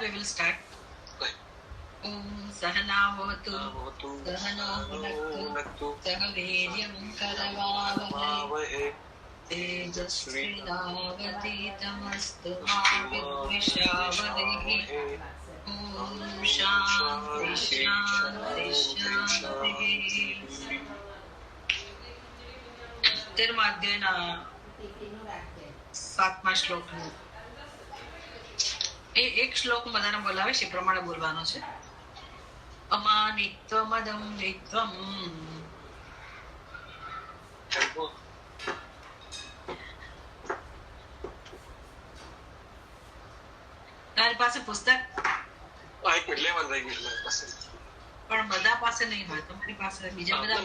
we will start. Om Sahana Vavatu Sahano Bhunaktu Sah Veeryam Karavavahe Tejasvinavaditamastu Ma Vidvishavahe. Om Shanti Shanti Shanti. 13મા અધ્યાયના 7મા શ્લોકનું એક શ્લોક બધાને બોલાવે છે, પ્રમાણે બોલવાનો છે. અમાનિત્વમદં વિત્વમ. તારી પાસે પુસ્તક પણ બધા પાસે નહીં હોય. તમારી પાસે બીજા બધા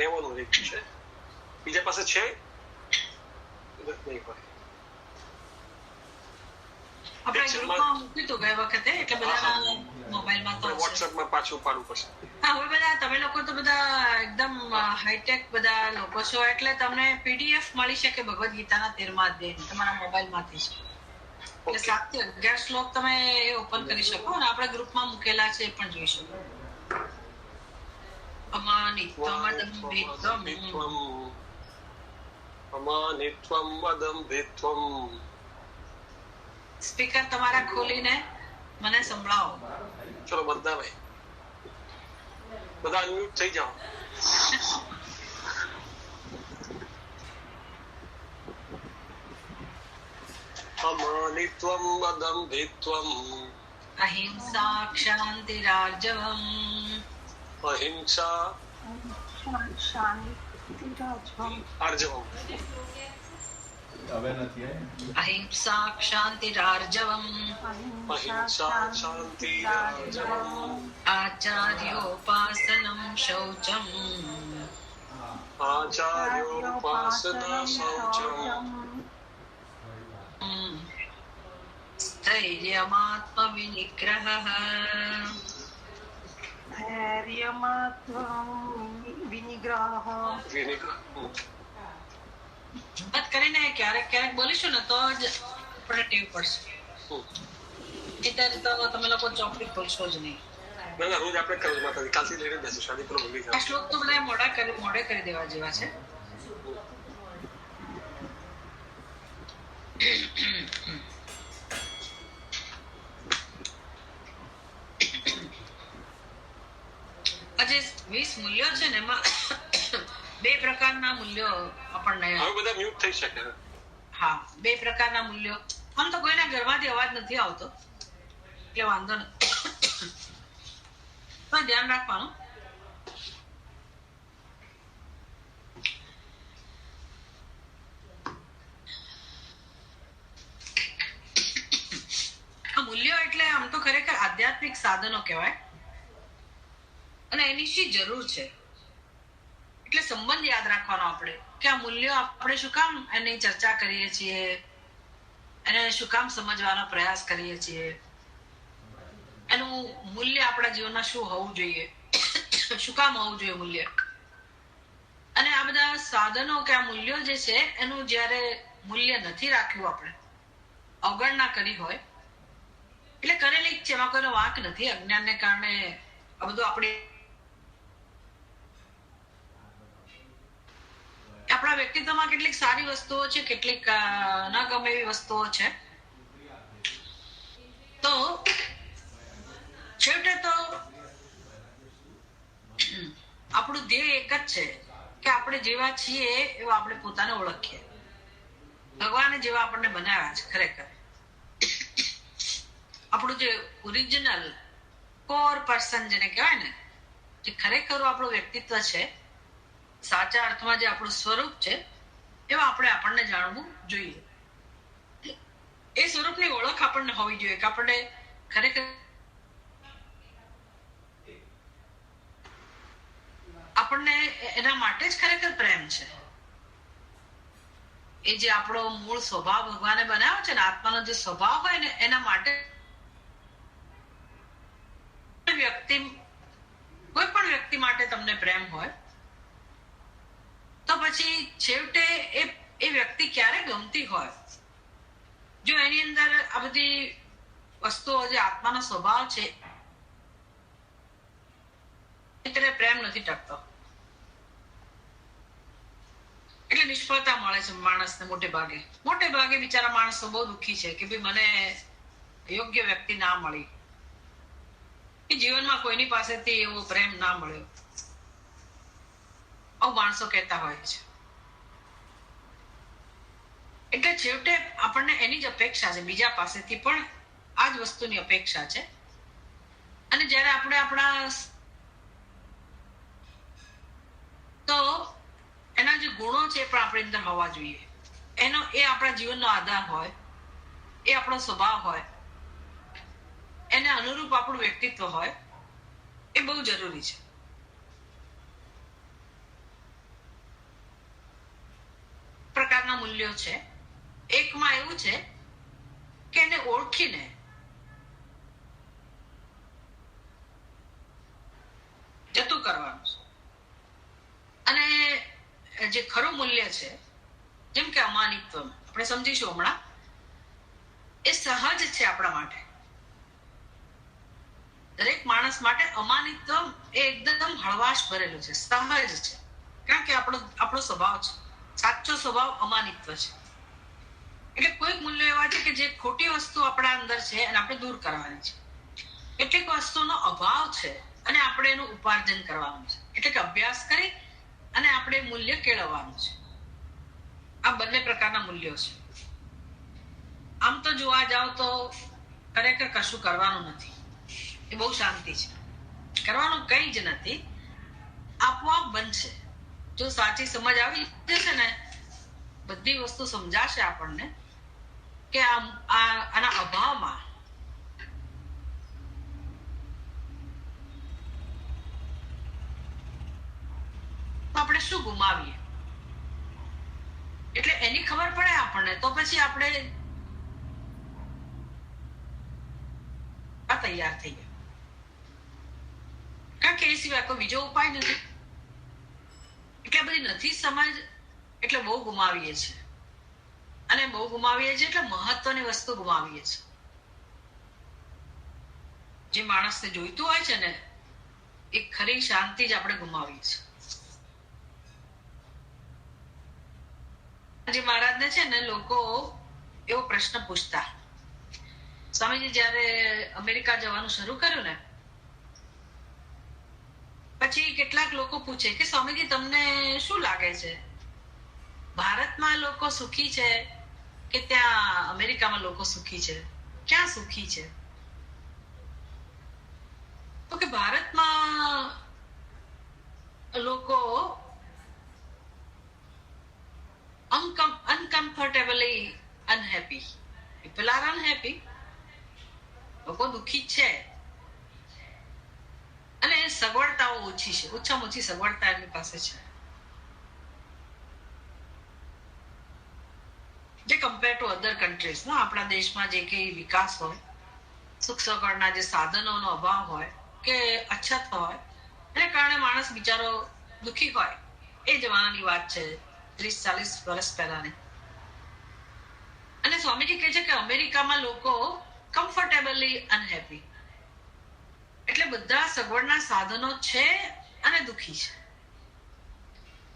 લેવાનું છે, બીજા પાસે છે નહીં હોય. આપણે ગ્રુપમાં મૂક્યું હતું ગઈ વખતે, એટલે બધા મોબાઈલમાં તો વોટ્સએપમાં પાછું પાડવું પડશે. હા, હવે બધા તમે લોકો તો બધા એકદમ હાઈટેક બધા લોકો છો, એટલે તમને પીડીએફ મળી શકે ભગવદ ગીતાના 13મા અધ્યાય તમારા મોબાઈલમાંથી છે. એટલે 7 થી 11 શ્લોક તમે ઓપન કરી શકો અને આપણે ગ્રુપમાં મૂકેલા છે એ પણ જોઈ શકો. અમાનિત્વમદં વિત્વમ. સ્પીકર તમારા ખોલીને મને સંભળાવો. ચલો બધા અનમ્યુટ થઈ જાઓ. અમાનિત્વમ વદમ વિત્વમ. અહિંસા ક્ષાંતિરાર્જવમ. અહિંસા આર્જવમ. અહિંસા ક્ષાંતિરાર્જવમ. અહિંસા શાંતિરાર્જવમ. આચાર્યોપાસનમ શૌચમ. આચાર્યોપાસના શૌચમ. સ્થૈર્યમાત્મવિનિગ્રહઃ. હિંમત કરીને ક્યારેક ક્યારેક બોલીશું ને તો જ આપણે ટેવ પડશે. અત્યારે તો તમે લોકો ચોપડી ખોલશો જ નહીં. રોજ આપણે કરવું માતા કાલથી લઈને બેસી શાદી પર બોલી આ શ્લોક તો બધા મોડે કરી દેવા જેવા છે. આજે 20 મૂલ્યો છે ને, એમાં 2 પ્રકારના મૂલ્યો આપણને હવે બધા મ્યુટ થઈ શકે. હા, 2 પ્રકારના મૂલ્યો. આમ તો કોઈના ઘરમાંથી અવાજ નથી આવતો એટલે વાંધો નથી, પણ ધ્યાન રાખવાનું. આ મૂલ્યો એટલે આમ તો ખરેખર આધ્યાત્મિક સાધનો કહેવાય અને એની શી જરૂર છે. એટલે સંબંધ યાદ રાખવાનો આપણે કે આ મૂલ્યો આપણે શું કામ એની ચર્ચા કરીએ છીએ, એને શું કામ સમજવાનો પ્રયાસ કરીએ છીએ, એનું મૂલ્ય આપણા જીવનમાં શું હોવું જોઈએ, શું કામ હોવું જોઈએ મૂલ્ય. અને આ બધા સાધનો કે આ મૂલ્યો જે છે એનું જયારે મૂલ્ય નથી રાખ્યું, આપણે અવગણના કરી હોય, એટલે કરેલી જ છે, એમાં કોઈનો વાંક નથી. અજ્ઞાનને કારણે આ બધું આપણા વ્યક્તિત્વમાં કેટલીક સારી વસ્તુઓ છે, કેટલીક ન ગમે એવી વસ્તુઓ છે. તો છેવટે તો આપણું ધ્યેય એક જ છે કે આપણે જેવા છીએ એવા આપણે પોતાને ઓળખીએ. ભગવાને જેવા આપણને બનાવ્યા છે, ખરેખર આપણું જે ઓરિજિનલ કોર પર્સન જેને કહેવાય ને, જે ખરેખર આપણું વ્યક્તિત્વ છે, સાચા અર્થમાં જે આપણું સ્વરૂપ છે, એવા આપણને જાણવું જોઈએ. એ સ્વરૂપની ઓળખ આપણને હોવી જોઈએ કે આપણને ખરેખર આપણને એના માટે જ ખરેખર પ્રેમ છે. એ જે આપણો મૂળ સ્વભાવ ભગવાને બનાવ્યો છે ને, આત્માનો જે સ્વભાવ હોય ને, એના માટે કોઈ પણ વ્યક્તિ માટે તમને પ્રેમ હોય તો પછી છેવટે એ વ્યક્તિ ક્યારે ગમતી હોય, જો એની અંદર આ બધી વસ્તુઓ જે આત્માનો સ્વભાવ છે એટલે પ્રેમ નથી ટકતો, એટલે નિષ્ફળતા મળે છે માણસને. મોટે ભાગે બિચારા માણસો બહુ દુઃખી છે કે ભાઈ મને યોગ્ય વ્યક્તિ ના મળી, કે જીવનમાં કોઈની પાસેથી એવો પ્રેમ ના મળ્યો, આવું માણસો કહેતા હોય છે. એટલે છેવટે આપણને એની જ અપેક્ષા છે, બીજા પાસેથી પણ આ જ વસ્તુની અપેક્ષા છે. અને જ્યારે આપણે આપણા તો એના જે ગુણો છે પણ આપણી અંદર હોવા જોઈએ, એ આપણા જીવનનો આધાર હોય, એ આપણો સ્વભાવ હોય, એને અનુરૂપ આપણું વ્યક્તિત્વ હોય, એ બહુ જરૂરી છે. પ્રકારના મૂલ્યો છે. એકમાં એવું છે કે એને ઓળખીને જતું કરવાનું છે. અને જે ખરું મૂલ્ય છે, જેમ કે અમાનિત્વ, આપણે સમજીશું હમણાં, એ સહજ છે આપણા માટે. દરેક માણસ માટે અમાનિત્વ એ એકદમ હળવાશ ભરેલું છે, સહજ છે. કારણ કે આપણો સ્વભાવ છે, સાચો સ્વભાવ અમાનિત્વ છે. એટલે કોઈક મૂલ્યો એવા છે કે જે ખોટી વસ્તુ આપણા અંદર છે અને આપણે દૂર કરવાની છે. કેટલીક વસ્તુનો અભાવ છે અને આપણે એનું ઉપાર્જન કરવાનું છે, એટલે કે અભ્યાસ કરી અને આપણે મૂલ્ય કેળવવાનું છે. આ બંને પ્રકારના મૂલ્યો છે. આમ તો જોવા જાવ તો ખરેખર કશું કરવાનું નથી, એ બહુ શાંતિ છે. કરવાનું કઈ જ નથી, આપોઆપ બનશે. જો સાચી સમજ આવી જશે ને, બધી વસ્તુ સમજાશે આપણને કે આના અભાવમાં આપણે શું ગુમાવીએ, એટલે એની ખબર પડે આપણને, તો પછી આપણે તૈયાર થઈ ગયા. કારણ કે એ સિવાય કોઈ બીજો ઉપાય નથી. એટલે બધી નથી સમજ, એટલે બહુ ગુમાવીએ છીએ. અને બહુ ગુમાવીએ છીએ એટલે મહત્વની વસ્તુ ગુમાવીએ છીએ. જે માણસને જોઈતું હોય છે ને, એ ખરી શાંતિ જ આપણે ગુમાવીએ છીએ. જે મહારાજને છે ને લોકો એવો પ્રશ્ન પૂછતા, સ્વામીજી જયારે અમેરિકા જવાનું શરૂ કર્યું ને, પછી કેટલાક લોકો પૂછે કે સ્વામીજી તમને શું લાગે છે, ભારતમાં લોકો સુખી છે કે ત્યાં અમેરિકામાં લોકો સુખી છે, ક્યાં સુખી છે? તો કે ભારતમાં લોકો uncomfortably unhappy. People are unhappy. લોકો દુઃખી છે અને સગવડતાઓ ઓછી છે, ઓછામાં ઓછી સગવડતા એમની પાસે છે. જે કમ્પેર ટુ અધર કન્ટ્રીઝ, આપણા દેશમાં જે કઈ વિકાસ હોય, સુખ સગવડના જે સાધનોનો અભાવ હોય કે અછત હોય, એને કારણે માણસ બિચારો દુઃખી હોય. એ જમાનાની વાત છે, 30-40 વર્ષ પહેલાની. અને સ્વામીજી કહે છે કે અમેરિકામાં લોકો કમ્ફર્ટેબલી અનહેપી, એટલે બધા સગવડના સાધનો છે અને દુઃખી છે.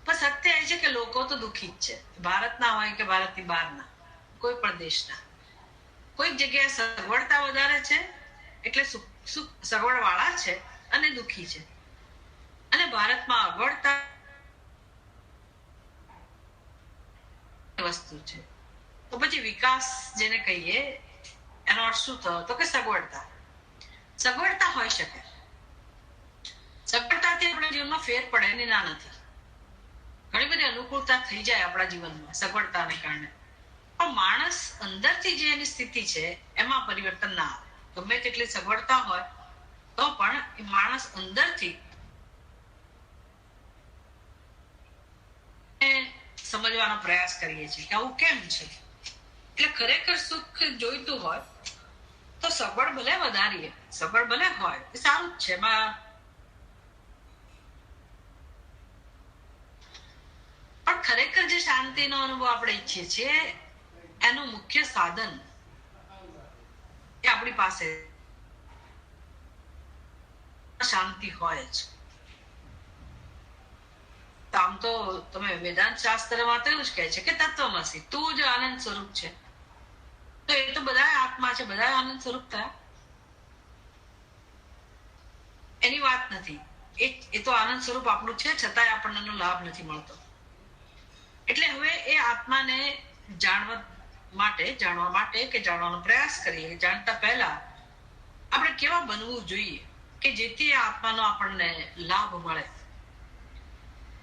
પણ સત્ય એ છે કે લોકો તો દુઃખી જ છે, ભારતના હોય કે ભારતની બહારના, કોઈ પણ દેશના. કોઈક જગ્યાએ સગવડતા વધારે છે એટલે સગવડ વાળા છે અને દુઃખી છે, અને ભારતમાં અગવડતા વસ્તુ છે. તો પછી વિકાસ જેને કહીએ એનો અર્થ શું થયો? તો કે સગવડતા હોઈ શકે, સગવડતાથી આપણા જીવનમાં ફેર પડે એની ના નથી. ઘણી બધી અનુકૂળતા થઈ જાય આપણા જીવનમાં સગવડતાને કારણે, પણ માણસ અંદરથી જે એની સ્થિતિ છે એમાં પરિવર્તન ના આવે. ગમે તેટલી સગવડતા હોય તો પણ એ માણસ અંદરથી સમજવાનો પ્રયાસ કરીએ છીએ કે આવું કેમ છે. એટલે ખરેખર સુખ જોઈતું હોય તો સગવડ ભલે વધારીએ, સગવડ ભલે હોય એ સારું જ છે, એમાં પણ ખરેખર જે શાંતિનો અનુભવ આપણે ઈચ્છીએ છીએ એનું મુખ્ય સાધન એ આપણી પાસે શાંતિ હોય જ. આમ તો તમે વેદાંત શાસ્ત્રમાં તો એવું જ કહે છે કે તત્વમસી, તું જ આનંદ સ્વરૂપ છે. તો એ તો બધા આત્મા છે, બધા આનંદ સ્વરૂપ થયા. એની વાત નથી. એ તો આનંદ સ્વરૂપ આપણું છે, છતાંય આપણને એનો લાભ નથી મળતો. એટલે હવે એ આત્માને જાણવા માટે કે જાણવાનો પ્રયાસ કરીએ, જાણતા પહેલા આપણે કેવા બનવું જોઈએ કે જેથી આત્માનો આપણને લાભ મળે.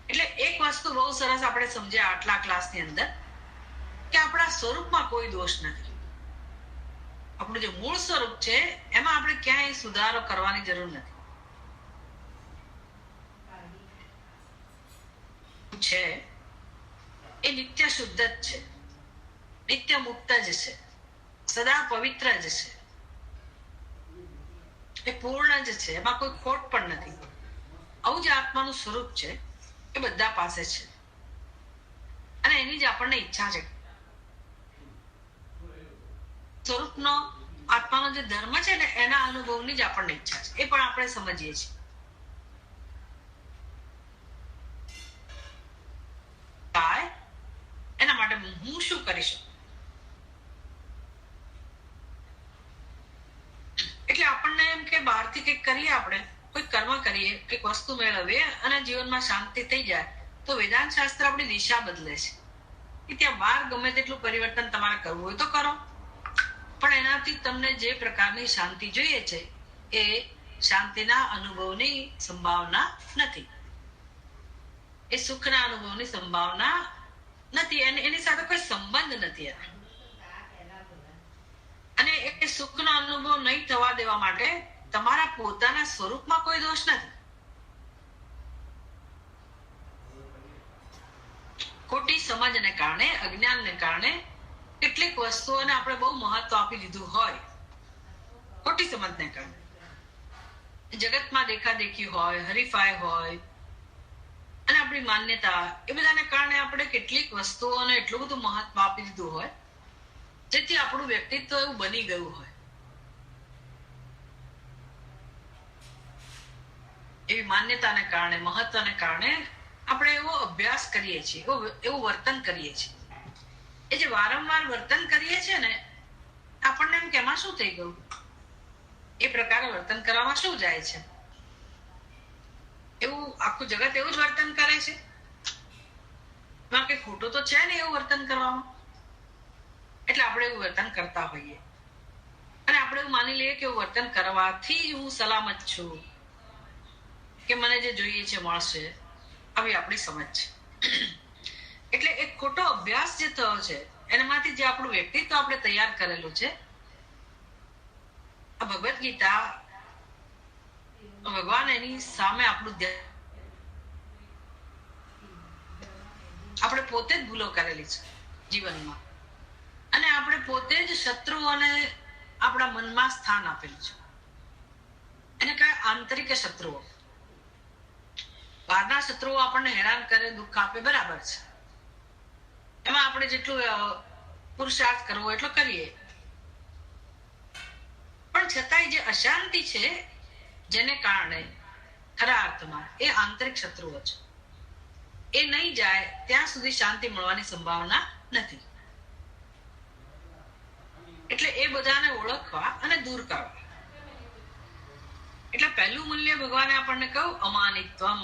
એટલે એક વસ્તુ બહુ સરસ આપણે સમજ્યા આટલા ક્લાસની અંદર કે આપણા સ્વરૂપમાં કોઈ દોષ નથી. આપણું જે મૂળ સ્વરૂપ છે એમાં આપણે ક્યાંય સુધારો કરવાની જરૂર નથી. છે એ નિત્ય શુદ્ધ જ છે, નિત્ય મુક્ત જ છે, સદા પવિત્ર જ છે, એ પૂર્ણ જ છે, એમાં કોઈ ખોટ પણ નથી. આવું જે આત્માનું સ્વરૂપ છે એ બધા પાસે છે અને એની જ આપણને ઈચ્છા છે. સ્વરૂપનો આત્માનો જે ધર્મ છે ને એના અનુભવની જ આપણને ઈચ્છા છે. એ પણ આપણે સમજીએ છીએ. એના માટે હું શું કરી શકું? એટલે આપણને એમ કે બહારથી કંઈક કરીએ, આપણે કોઈ કર્મ કરીએ, કંઈક વસ્તુ મેળવીએ અને જીવનમાં શાંતિ થઈ જાય, તો વેદાંત શાસ્ત્ર આપણી દિશા બદલે છે કે ત્યાં બહાર ગમે તેટલું પરિવર્તન તમારે કરવું હોય તો કરો, પણ એનાથી તમને જે પ્રકારની શાંતિ જોઈએ છે એ શાંતિના અનુભવની સંભાવના નથી. એ સુખના અનુભવની સંભાવના નથી. એની સાથે કોઈ સંબંધ નથી. અને એ સુખનો અનુભવ નહીં થવા દેવા માટે તમારા પોતાના સ્વરૂપમાં કોઈ દોષ નથી. ખોટી સમજને કારણે, અજ્ઞાનને કારણે કેટલીક વસ્તુઓને આપણે બહુ મહત્વ આપી દીધું હોય. ખોટી સમજને કારણે જગતમાં દેખાદેખી હોય, હરીફાઈ હોય અને આપણી માન્યતા, એ બધાને કારણે આપણે કેટલીક વસ્તુઓને એટલું બધું મહત્વ આપી દીધું હોય જેથી આપણું વ્યક્તિત્વ એવું બની ગયું હોય. એવી માન્યતાને કારણે, મહત્વને કારણે આપણે એવો અભ્યાસ કરીએ છીએ, એવું વર્તન કરીએ છીએ. એ જે વારંવાર વર્તન કરીએ છીએ ને, આપણને એમ કે એમાં શું થઈ ગયું, એ પ્રકારે વર્તન કરવામાં શું જાય છે? એવું આખું જગત એવું જ વર્તન કરે છે, એમાં કઈ ખોટું તો છે ને એવું વર્તન કરવામાં. એટલે આપણે એવું વર્તન કરતા હોઈએ અને આપણે એવું માની લઈએ કે એવું વર્તન કરવાથી હું સલામત છું, કે મને જે જોઈએ છે મળશે. આવી આપણી સમજ છે. એટલે એક ખોટો અભ્યાસ જે થયો છે એનામાંથી જે આપણું વ્યક્તિત્વ આપણે તૈયાર કરેલું છે, આ ભગવદ ગીતા, ભગવાન એની સામે આપણું આપણે પોતે જ ભૂલો કરેલી છે જીવનમાં, અને આપણે પોતે જ શત્રુઓને આપણા મનમાં સ્થાન આપેલું છે. એને કહે આંતરિક શત્રુઓ. બહારના શત્રુઓ આપણને હેરાન કરે, દુઃખ આપે, બરાબર છે. એમાં આપણે જેટલું પુરુષાર્થ કરવો એટલો કરીએ, પણ છતાંય જે અશાંતિ છે જેને કારણે ખરા અર્થમાં એ આંતરિક શત્રુઓ છે, એ નહીં જાય ત્યાં સુધી શાંતિ મળવાની સંભાવના નથી. એટલે એ બધાને ઓળખવા અને દૂર કરવા. એટલે પહેલું મૂલ્ય ભગવાને આપણને કહ્યું અમાનિત્વમ.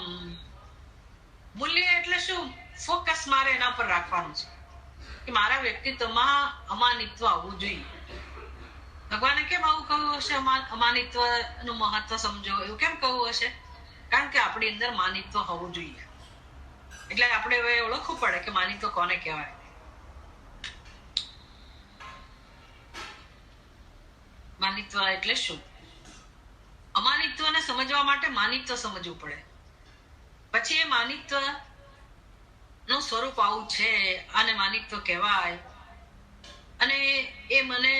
મૂલ્ય એટલે શું? ફોકસ મારે એના પર રાખવાનું છે કે મારા વ્યક્તિત્વમાં અમાનિત્વ આવવું જોઈએ. ભગવાને કેમ આવું કહ્યું હશે? અમાનિત્વ નું મહત્વ સમજો એવું કેમ કહ્યું હશે? કારણ કે આપણી અંદર માનિત્વ હોવું જોઈએ. એટલે આપણે હવે ઓળખવું પડે કે માનિત્વ કોને કહેવાય. માનિત્વ એટલે શું? અમાનિત્વને સમજવા માટે માનિત્વ સમજવું પડે. પછી એ માનિત્વ નું સ્વરૂપ આવું છે, આને માનિત્વ કહેવાય, અને એ મને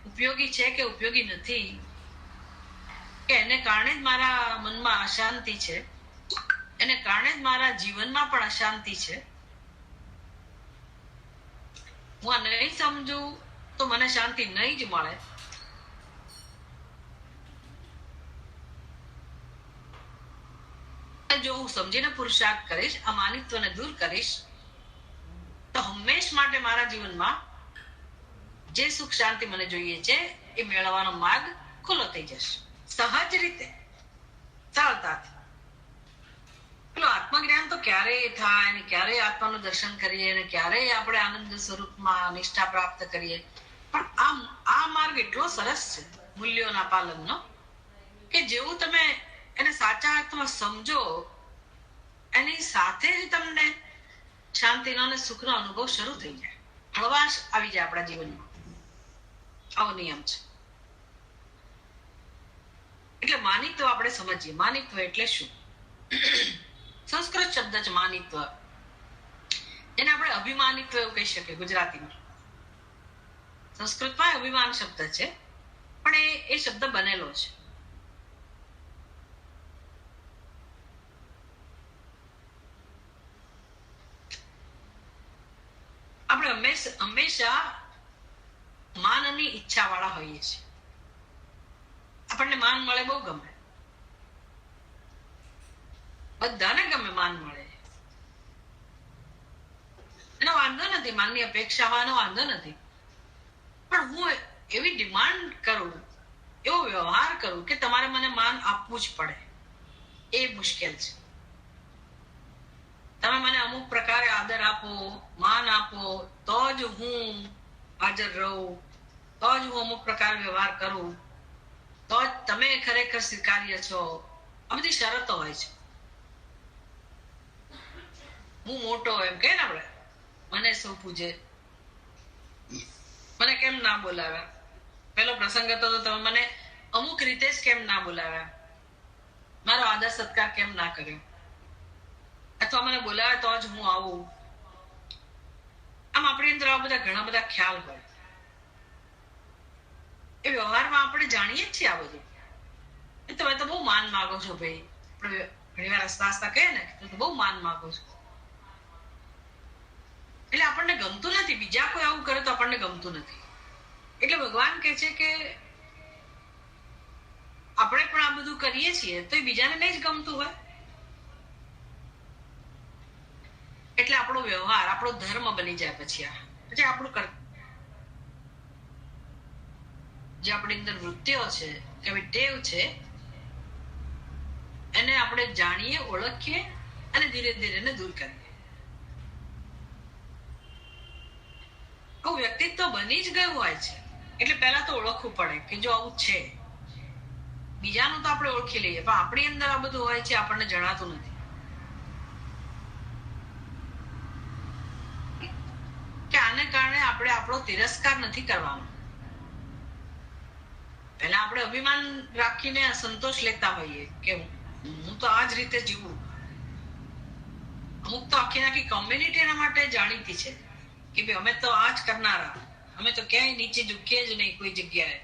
ઉપયોગી છે કે ઉપયોગી નથી, કે એને કારણે જ મારા મનમાં અશાંતિ છે, એને કારણે જ મારા જીવનમાં પણ અશાંતિ છે. હું આ નહીં સમજું તો મને શાંતિ નહીં જ મળે. જો હું સમજીને પુરુષાર્થ કરીશ, આ માનિત્વને દૂર કરીશ, તો હંમેશ માટે મારા જીવનમાં જે સુખ શાંતિ મને જોઈએ છે એ મેળવવાનો માર્ગ ખુલ્લો થઈ જશે, સહજ રીતે, સરળતાથી. પેલું આત્મજ્ઞાન તો ક્યારેય થાય ને ક્યારેય આત્માનું દર્શન કરીએ ને ક્યારેય આપણે આનંદ સ્વરૂપમાં નિષ્ઠા પ્રાપ્ત કરીએ, પણ આ માર્ગ એટલો સરસ છે મૂલ્યોના પાલનનો, કે જેવું તમે એને સાચા અર્થમાં સમજો એની સાથે જ તમને શાંતિનો અને સુખનો અનુભવ શરૂ થઈ જાય, હળવાશ આવી જાય આપણા જીવનમાં. આવો નિયમ છે. એટલે માનિત્વ આપણે સમજીએ. માનિત્વ એટલે શું? સંસ્કૃત શબ્દ છે માનિત્વ, એને આપણે અભિમાનિત્વ એવું કહી શકીએ ગુજરાતીમાં. સંસ્કૃતમાં અભિમાન શબ્દ છે, પણ એ શબ્દ બનેલો છે. આપણે હંમેશા માનની ઈચ્છા વાળા હોઈએ છીએ. આપણને માન મળે બહુ ગમે, બધાને ગમે માન મળે, એનો વાંધો નથી, માનની અપેક્ષા હોવાનો વાંધો નથી. પણ હું એવી ડિમાન્ડ કરું, એવો વ્યવહાર કરું કે તમારે મને માન આપવું જ પડે, એ મુશ્કેલ છે. તમે મને અમુક પ્રકારે આદર આપો, માન આપો, તો જ હું હાજર રહું, તો જ હું અમુક પ્રકારે વ્યવહાર કરું, તો જ તમે ખરેખર સ્વીકાર્ય છો. આ બધી શરતો હોય છે. હું મોટો એમ કે ને આપણે, મને સૌ પૂજે, મને કેમ ના બોલાવ્યા, પેલો પ્રસંગ હતો તો તમે મને અમુક રીતે જ કેમ ના બોલાવ્યા, મારો આદર સત્કાર કેમ ના કર્યો, અથવા મને બોલાવે તો જ હું આવું. આમ આપણી અંદર આ બધા ઘણા બધા ખ્યાલ હોય. એ વ્યવહારમાં આપણે જાણીએ છીએ આ બધું. તમે તો બહુ માન માગો છો ભાઈ, ઘણી વાર હસતા હસતા કહે ને, તો બહુ માન માગો છો. એટલે આપણને ગમતું નથી. બીજા કોઈ આવું કરે તો આપણને ગમતું નથી. એટલે ભગવાન કહે છે કે આપણે પણ આ બધું કરીએ છીએ તો એ બીજાને નહીં જ ગમતું હોય. એટલે આપણો વ્યવહાર આપણો ધર્મ બની જાય. પછી આપણું જે આપણી અંદર વૃત્તિઓ છે કે ટેવ છે, એને આપણે જાણીએ, ઓળખીએ અને ધીરે ધીરે એને દૂર કરીએ. આવું વ્યક્તિત્વ બની જ ગયું હોય છે એટલે પહેલા તો ઓળખવું પડે કે જો આવું છે. બીજાનું તો આપણે ઓળખી લઈએ, પણ આપણી અંદર આ બધું હોય છે આપણને જણાતું નથી. કે આને કારણે આપણે આપણો તિરસ્કાર નથી કરવાનો. પહેલા આપણે અભિમાન રાખીને સંતોષ લેતા હોઈએ કે હું તો આ જ રીતે જીવું. અમુક તો આખી કોમ્યુનિટી એના માટે જાણીતી છે કે ભાઈ અમે તો આ જ કરનારા, અમે તો ક્યાંય નીચે ઝૂકીએ જ નહીં કોઈ જગ્યાએ.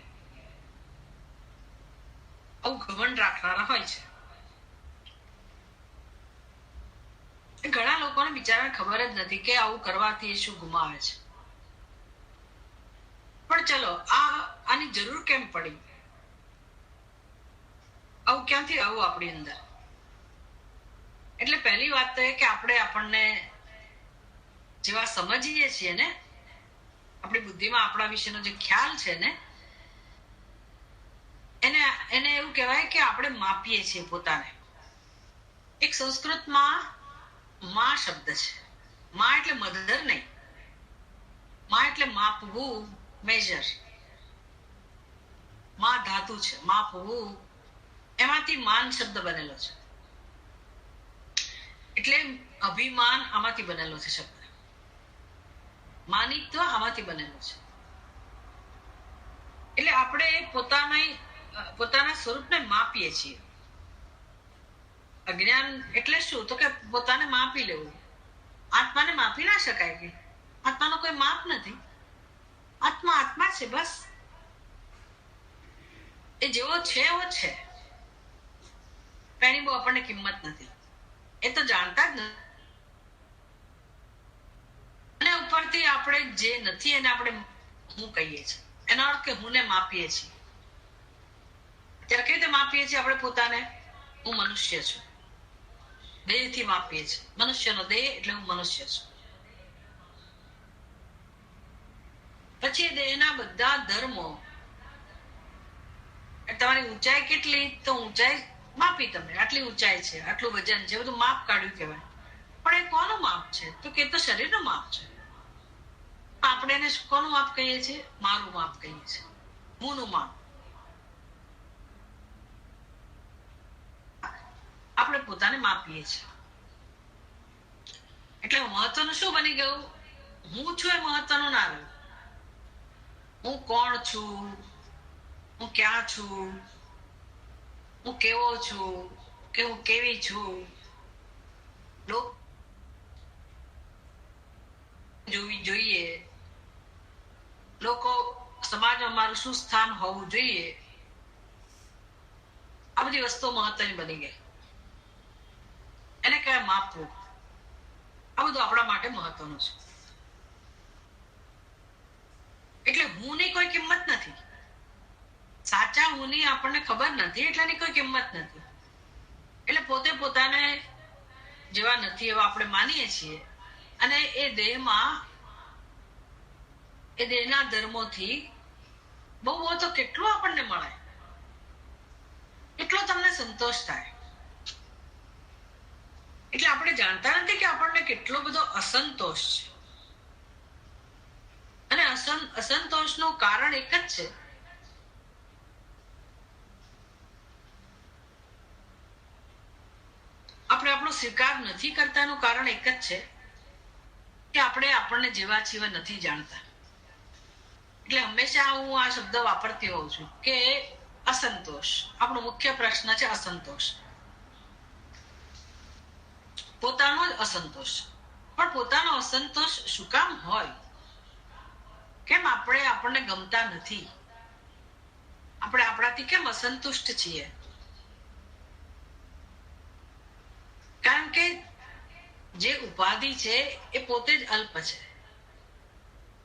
આવું ઘમંડ રાખનારા હોય છે. ઘણા લોકોને બિચારાને ખબર જ નથી કે આવું કરવાથી એ શું ગુમાવે છે. પણ ચલો આની જરૂર કેમ પડી? આવું ક્યાંથી આવું આપણી અંદર? એટલે પહેલી વાત તો એ કે આપણે આપણને જેવા સમજીએ છીએ ને, આપણી બુદ્ધિમાં આપણા વિશેનો જે ખ્યાલ છે ને, એને એવું કહેવાય કે આપણે માપીએ છીએ પોતાને. એક સંસ્કૃતમાં માં શબ્દ છે. માં એટલે મધર નહીં, માં એટલે માપવું, મેજર. માં ધાતુ છે, માપવું, એમાંથી માન શબ્દ બનેલો છે. એટલે અભિમાન આમાંથી બનેલો છે શબ્દ, માનિત્વ આમાંથી બનેલો છે. એટલે આપણે પોતાના સ્વરૂપને માપીએ છીએ. અજ્ઞાન એટલે શું? તો કે પોતાને માપી લેવું. આત્માને માપી ના શકાય કે આત્માનો કોઈ માપ નથી. આત્મા આત્મા છે, બસ. એ જેવો છે એવો છે. એની બહુ આપણને કિંમત નથી, એ તો જાણતા જ નથી. અને ઉપરથી આપણે જે નથી એને આપણે હું કહીએ છીએ. એનો અર્થ કે હું ને માપીએ છીએ. ત્યારે કઈ રીતે માપીએ છીએ આપણે પોતાને? હું મનુષ્ય છું, દેહથી માપીએ છીએ. મનુષ્યનો દેહ એટલે હું મનુષ્ય છું. પછી દેહના બધા ધર્મો, તમારી ઊંચાઈ કેટલી, તો ઊંચાઈ માપી, તમે આટલી ઊંચાઈ છે, આટલું વજન છે, બધું માપ કાઢ્યું કહેવાય. પણ એ કોનું માપ છે? તો કે તો શરીરનું માપ છે. આપણે એને કોનું માપ કહીએ છીએ? મારું માપ કહીએ છીએ, હુંનું માપ. આપણે પોતાને માપીએ છીએ. એટલે મહત્વનું શું બની ગયું? હું છું એ મહત્વનું ના રહ્યું. હું કોણ છું, હું ક્યાં છું, હું કેવો છું કે હું કેવી છું, જોવી જોઈએ, લોકો સમાજમાં મારું શું સ્થાન હોવું જોઈએ, આ બધી વસ્તુઓ મહત્વની બની ગઈ. એને કહેવાય માપવું. આ બધું આપણા માટે મહત્વનું છે. એટલે હું ની કોઈ કિંમત નથી. સાચા હું ની આપણને ખબર નથી એટલે એની કોઈ કિંમત નથી. એટલે પોતે પોતાને જેવા નથી એવા આપણે માનીએ છીએ. અને એ દેહના ધર્મોથી બહુ તો કેટલું આપણને મળે, એટલો તમને સંતોષ થાય. એટલે આપણે જાણતા નથી કે આપણને કેટલો બધો અસંતોષ છે. અને અસંતોષનું કારણ એક જ છે. આપણે આપણો સ્વીકાર નથી કરતાનું કારણ એક જ છે કે આપણે આપણને જેવા છીએ નથી જાણતા. એટલે હંમેશા હું આ શબ્દ વાપરતી હોઉં છું કે અસંતોષ આપણો મુખ્ય પ્રશ્ન છે. અસંતોષ, પોતાનો જ અસંતોષ. પણ પોતાનો અસંતોષ શું કામ હોય? કેમ આપણને ગમતા નથી? આપણે આપણાથી કેમ અસંતુષ્ટ છીએ? કારણ કે જે ઉપાધિ છે એ પોતે જ અલ્પ છે.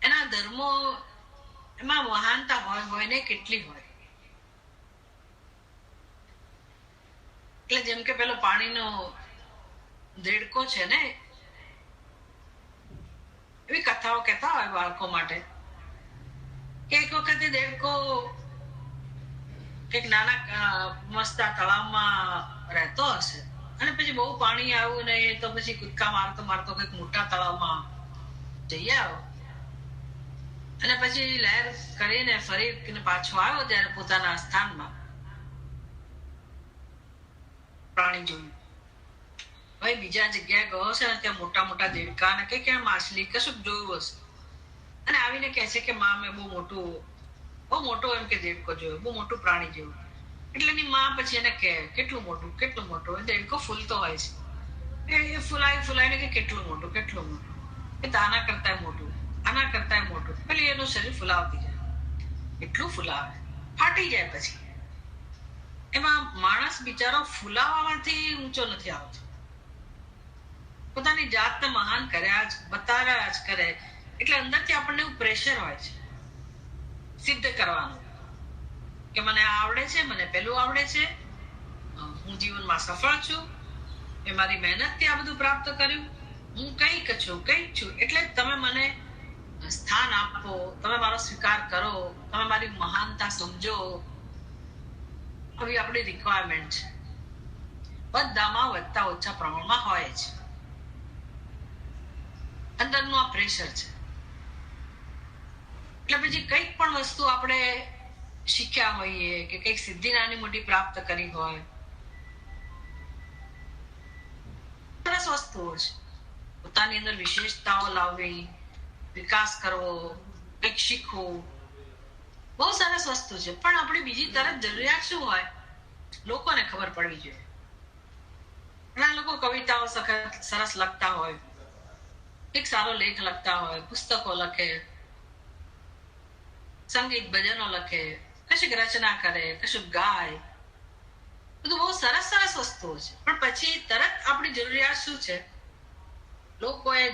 એના ધર્મો એમાં મહાનતા હોય ને કેટલી હોય. એટલે જેમ કે પેલો પાણીનો દેડકો છે ને, એવી કથાઓ કહેતા હોય બાળકો માટે કે એક વખતે દેડકો કંઈક નાના મસ્ત તળાવમાં રહેતો હશે અને પછી બહુ પાણી આવ્યું ને તો પછી કૂદકા મારતો મારતો કંઈક મોટા તળાવમાં જઈ આવ્યો. અને પછી લહેર કરીને ફરી પાછો આવ્યો. ત્યારે પોતાના સ્થાનમાં પ્રાણી જોયું. ભાઈ બીજા જગ્યાએ ગયો છે ને ત્યાં મોટા મોટા દેડકા ને કે માછલી કશું જોયું હશે. અને આવીને કહે છે કે માં મેં બહુ મોટો એમ કે દેડકો જોયો, બહુ મોટું પ્રાણી જોયું. એટલે એની માં પછી એને કહે કેટલું મોટું. દેડકો ફૂલતો હોય છે. એ ફૂલાઈને કે કેટલું મોટું. એ તો આના કરતા મોટું. પેલી એનું શરીર ફૂલાવતી જાય, એટલું ફૂલાવે ફાટી જાય. પછી એમાં માણસ બિચારો ફૂલાવામાંથી ઊંચો નથી આવતો. પોતાની જાતને મહાન બતાવ્યા જ કરે. એટલે અંદરથી આપણને એવું પ્રેશર હોય છે સિદ્ધ કરવાનું કે મને આ આવડે છે, મને પેલું આવડે છે, હું જીવનમાં સફળ છું, મેં મારી મહેનતથી આ બધું પ્રાપ્ત કર્યું, હું કંઈક છું. એટલે તમે મને સ્થાન આપો, તમે મારો સ્વીકાર કરો, તમે મારી મહાનતા સમજો. આવી આપણી રિક્વાયરમેન્ટ છે. બધામાં વધતા ઓછા પ્રમાણમાં હોય છે. અંદરનું આ પ્રેશર છે. એટલે પછી કંઈક પણ વસ્તુ આપણે શીખ્યા હોઈએ કે કંઈક સિદ્ધિ નાની મોટી પ્રાપ્ત કરી હોય, સરસ વસ્તુઓ છે. પોતાની અંદર વિશેષતાઓ લાવવી, વિકાસ કરવો, કંઈક શીખવું, બહુ સરસ વસ્તુ છે. પણ આપણી બીજી તરફ જરૂરિયાત શું હોય? લોકોને ખબર પડવી જોઈએ. ઘણા લોકો કવિતાઓ સરસ લખતા હોય, એક સારો લેખ લખતા હોય, પુસ્તકો લખે, સંગીત ભજનો લખે, કશુંક રચના કરે, કશુંક ગાય, બધું બહુ સરસ વસ્તુઓ છે. પણ પછી તરત આપણી જરૂરિયાત શું છે? લોકોએ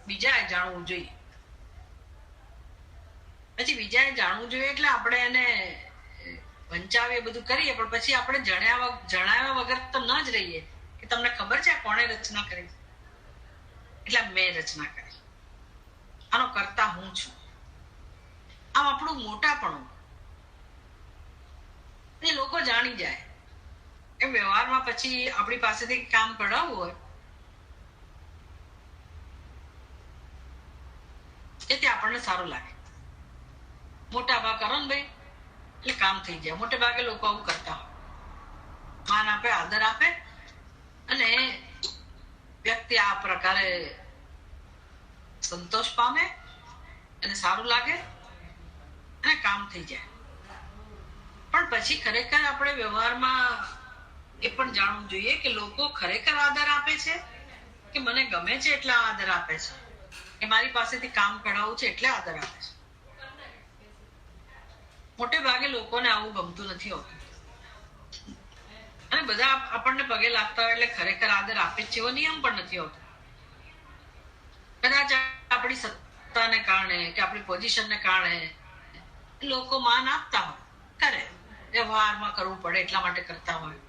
બીજાએ જાણવું જોઈએ. પછી બીજાએ જાણવું જોઈએ એટલે આપણે એને વંચાવીએ, બધું કરીએ, પણ પછી આપણે જણાવ્યા વગર તો ન જ રહીએ કે તમને ખબર છે કોણે રચના કરી? એટલે મેં રચના કરી. આનો કરતા હું છું. આમ આપણું મોટાપણું એ લોકો જાણી જાય. એ વ્યવહારમાં પછી આપણી પાસેથી કામ કઢાવવું હોય એ તે આપણને સારું લાગે. મોટા ભાગ કરો ને ભાઈ એટલે કામ થઈ જાય. મોટે ભાગે લોકો આવું કરતા હોય. માન આપે, આદર આપે અને વ્યક્તિ આ પ્રકારે સંતોષ પામે અને સારું લાગે અને કામ થઈ જાય. પણ પછી ખરેખર આપણે વ્યવહારમાં એ પણ જાણવું જોઈએ કે લોકો ખરેખર આદર આપે છે કે મને ગમે છે એટલે આદર આપે છે, કે મારી પાસેથી કામ કઢાવવું છે એટલે આદર આપે છે. મોટે ભાગે લોકોને આવું ગમતું નથી હોતું અને બધા આપણને પગે લાગતા હોય એટલે ખરેખર આદર આપે છે એવો નિયમ પણ નથી હોતો. કદાચ આપણી સત્તાને કારણે કે આપણી પોઝિશનને કારણે લોકો માન આપતા હોય, કરે, વ્યવહારમાં કરવું પડે એટલા માટે કરતા હોય.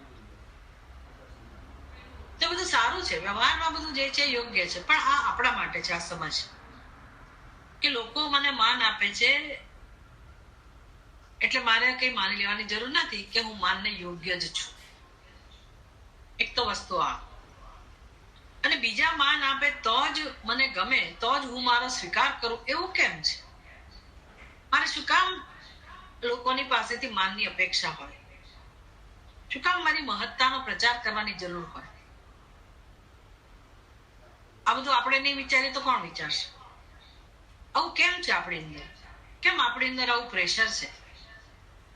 તો બધું સારું છે, વ્યવહારમાં બધું જે છે યોગ્ય છે. પણ આ આપણા માટે છે, આ સમાજ કે લોકો મને માન આપે છે એટલે મારે કઈ માની લેવાની જરૂર નથી કે હું માનને યોગ્ય જ છું. એક તો વસ્તુ આ. અને બીજા માન આપે તો જ મને ગમે, તો જ હું મારો સ્વીકાર કરું એવું કેમ છે? મારે શું કામ લોકોની પાસેથી માનની અપેક્ષા હોય? શું કામ મારી મહત્તાનો પ્રચાર કરવાની જરૂર હોય? આ બધું આપણે નહીં વિચારીએ તો કોણ વિચારશે? આવું કેમ છે આપણી અંદર? કેમ આપણી અંદર આવું પ્રેશર છે